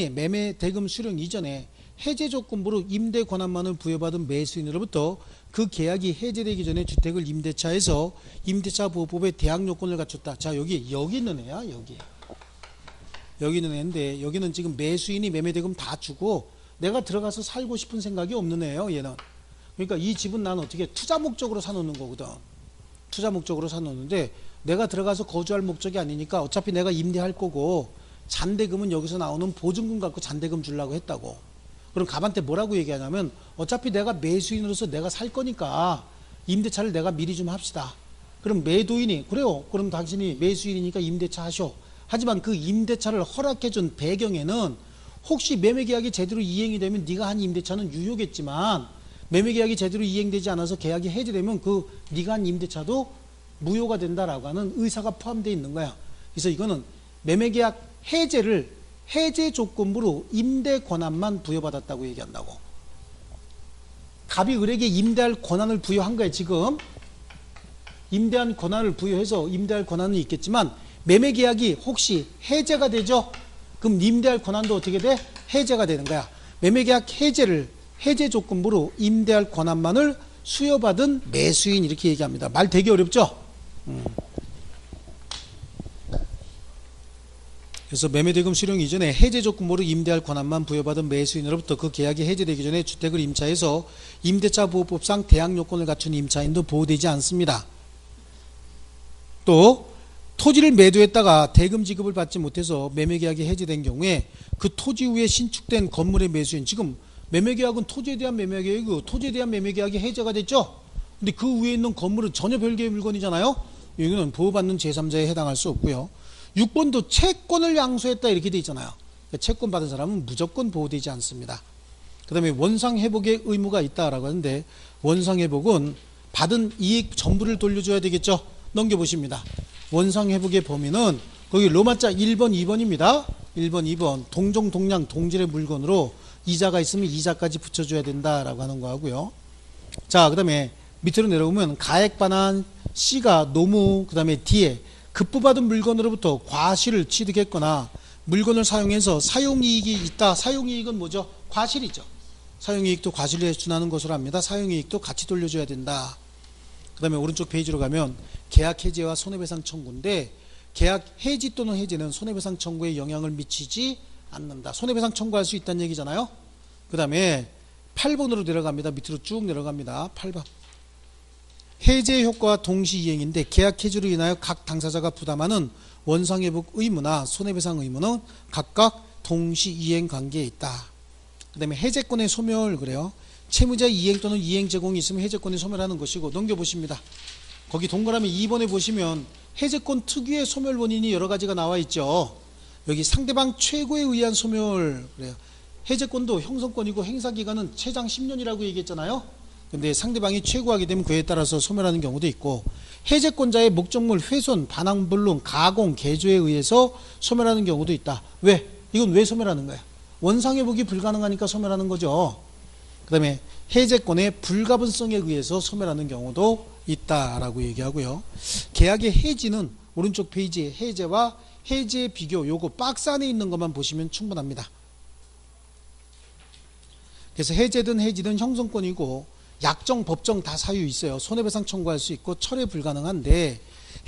매매 대금 수령 이전에 해제 조건부로 임대 권한만을 부여받은 매수인으로부터 그 계약이 해제되기 전에 주택을 임대차에서 임대차 보호법의 대항 요건을 갖췄다. 자, 여기 있는 애야. 여기 있는 애인데 여기는 지금 매수인이 매매 대금 다 주고 내가 들어가서 살고 싶은 생각이 없는 애예요. 얘는. 그러니까 이 집은 나는 어떻게 투자 목적으로 사놓는 거거든. 투자 목적으로 사놓는데 내가 들어가서 거주할 목적이 아니니까 어차피 내가 임대할 거고 잔대금은 여기서 나오는 보증금 갖고 잔대금 주려고 했다고. 그럼 갑한테 뭐라고 얘기하냐면 어차피 내가 매수인으로서 내가 살 거니까 임대차를 내가 미리 좀 합시다. 그럼 매도인이 그래요. 그럼 당신이 매수인이니까 임대차 하셔. 하지만 그 임대차를 허락해준 배경에는 혹시 매매계약이 제대로 이행이 되면 네가 한 임대차는 유효겠지만 매매계약이 제대로 이행되지 않아서 계약이 해제되면 그 네가 한 임대차도 무효가 된다라고 하는 의사가 포함되어 있는 거야. 그래서 이거는 매매계약 해제를 해제 조건부로 임대 권한만 부여받았다고 얘기한다고. 갑이 을에게 임대할 권한을 부여한 거야. 지금 임대한 권한을 부여해서 임대할 권한은 있겠지만 매매계약이 혹시 해제가 되죠. 그럼 임대할 권한도 어떻게 돼? 해제가 되는 거야. 매매계약 해제를 해제 조건부로 임대할 권한만을 수여받은 매수인 이렇게 얘기합니다. 말 되게 어렵죠? 그래서 매매대금 수령 이전에 해제 조건부로 임대할 권한만 부여받은 매수인으로부터 그 계약이 해제되기 전에 주택을 임차해서 임대차 보호법상 대항 요건을 갖춘 임차인도 보호되지 않습니다. 또 토지를 매도했다가 대금 지급을 받지 못해서 매매계약이 해제된 경우에 그 토지 위에 신축된 건물의 매수인, 지금 매매계약은 토지에 대한 매매계약이고 토지에 대한 매매계약이 해제가 됐죠. 근데 그 위에 있는 건물은 전혀 별개의 물건이잖아요. 여기는 보호받는 제3자에 해당할 수 없고요. 6번도 채권을 양수했다 이렇게 돼 있잖아요. 채권 받은 사람은 무조건 보호되지 않습니다. 그 다음에 원상회복의 의무가 있다라고 하는데 원상회복은 받은 이익 전부를 돌려줘야 되겠죠. 넘겨보십니다. 원상회복의 범위는 거기 로마자 1번, 2번입니다. 1번, 2번 동종, 동량, 동질의 물건으로 이자가 있으면 이자까지 붙여줘야 된다라고 하는 거 하고요. 자, 그 다음에 밑으로 내려오면 가액 반환 C가 노무, 그 다음에 D에 급부받은 물건으로부터 과실을 취득했거나 물건을 사용해서 사용이익이 있다. 사용이익은 뭐죠? 과실이죠. 사용이익도 과실에 준하는 것으로 합니다. 사용이익도 같이 돌려줘야 된다. 그 다음에 오른쪽 페이지로 가면 계약 해지와 손해배상 청구인데 계약 해지 또는 해지는 손해배상 청구에 영향을 미치지 않는다. 손해배상 청구할 수 있다는 얘기잖아요. 그 다음에 8번으로 내려갑니다. 밑으로 쭉 내려갑니다. 8번. 해제 효과와 동시 이행인데 계약 해지로 인하여 각 당사자가 부담하는 원상회복 의무나 손해배상 의무는 각각 동시 이행 관계에 있다. 그 다음에 해제권의 소멸 그래요. 채무자 이행 또는 이행 제공이 있으면 해제권이 소멸하는 것이고 넘겨보십니다. 거기 동그라미 2번에 보시면 해제권 특유의 소멸 원인이 여러 가지가 나와 있죠. 여기 상대방 최고에 의한 소멸 그래요. 해제권도 형성권이고 행사기간은 최장 10년이라고 얘기했잖아요. 근데 상대방이 최고하게 되면 그에 따라서 소멸하는 경우도 있고 해제권자의 목적물 훼손, 반환불능, 가공, 개조에 의해서 소멸하는 경우도 있다. 왜? 이건 왜 소멸하는 거야? 원상회복이 불가능하니까 소멸하는 거죠. 그 다음에 해제권의 불가분성에 의해서 소멸하는 경우도 있다라고 얘기하고요. 계약의 해지는 오른쪽 페이지에 해제와 해지의 비교 요거 박스 안에 있는 것만 보시면 충분합니다. 그래서 해제든 해지든 형성권이고 약정, 법정 다 사유 있어요. 손해배상 청구할 수 있고 철회 불가능한데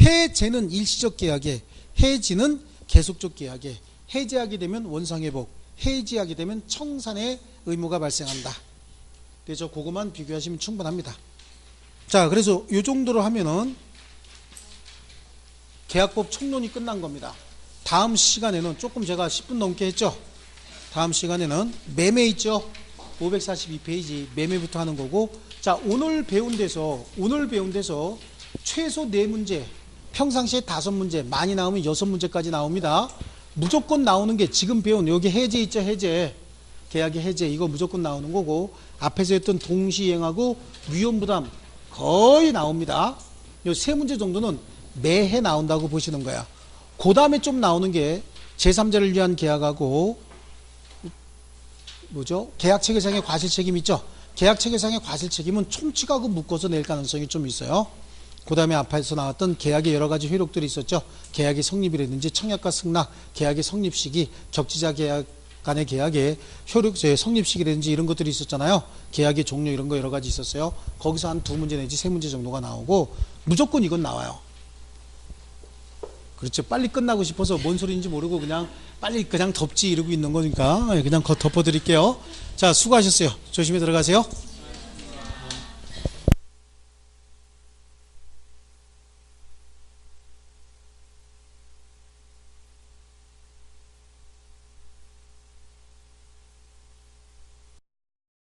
해제는 일시적 계약에 해지는 계속적 계약에 해제하게 되면 원상회복, 해지하게 되면 청산의 의무가 발생한다. 그래서 그것만 비교하시면 충분합니다. 자, 그래서 이 정도로 하면은 계약법 총론이 끝난 겁니다. 다음 시간에는 조금 제가 10분 넘게 했죠. 다음 시간에는 매매 있죠. 542페이지 매매부터 하는 거고, 자, 오늘 배운 데서 최소 4문제, 평상시에 5문제, 많이 나오면 6문제까지 나옵니다. 무조건 나오는 게 지금 배운 여기 해제 있죠. 해제, 계약의 해제, 이거 무조건 나오는 거고, 앞에서 했던 동시행하고 위험부담 거의 나옵니다. 요 3문제 정도는 매해 나온다고 보시는 거야. 그 다음에 좀 나오는 게 제3자를 위한 계약하고 뭐죠? 계약체계상의 과실책임 있죠? 계약체계상의 과실책임은 총칙하고 묶어서 낼 가능성이 좀 있어요. 그 다음에 앞에서 나왔던 계약의 여러 가지 효력들이 있었죠. 계약의 성립이라든지 청약과 승낙, 계약의 성립 시기, 격지자 계약 간의 계약의 효력, 성립 시기라든지 이런 것들이 있었잖아요. 계약의 종료 이런 거 여러 가지 있었어요. 거기서 한 2문제 내지 3문제 정도가 나오고 무조건 이건 나와요. 그렇죠. 빨리 끝나고 싶어서 뭔 소리인지 모르고 빨리 그냥 덮지 이러고 있는 거니까 그냥 덮어드릴게요. 자, 수고하셨어요. 조심히 들어가세요.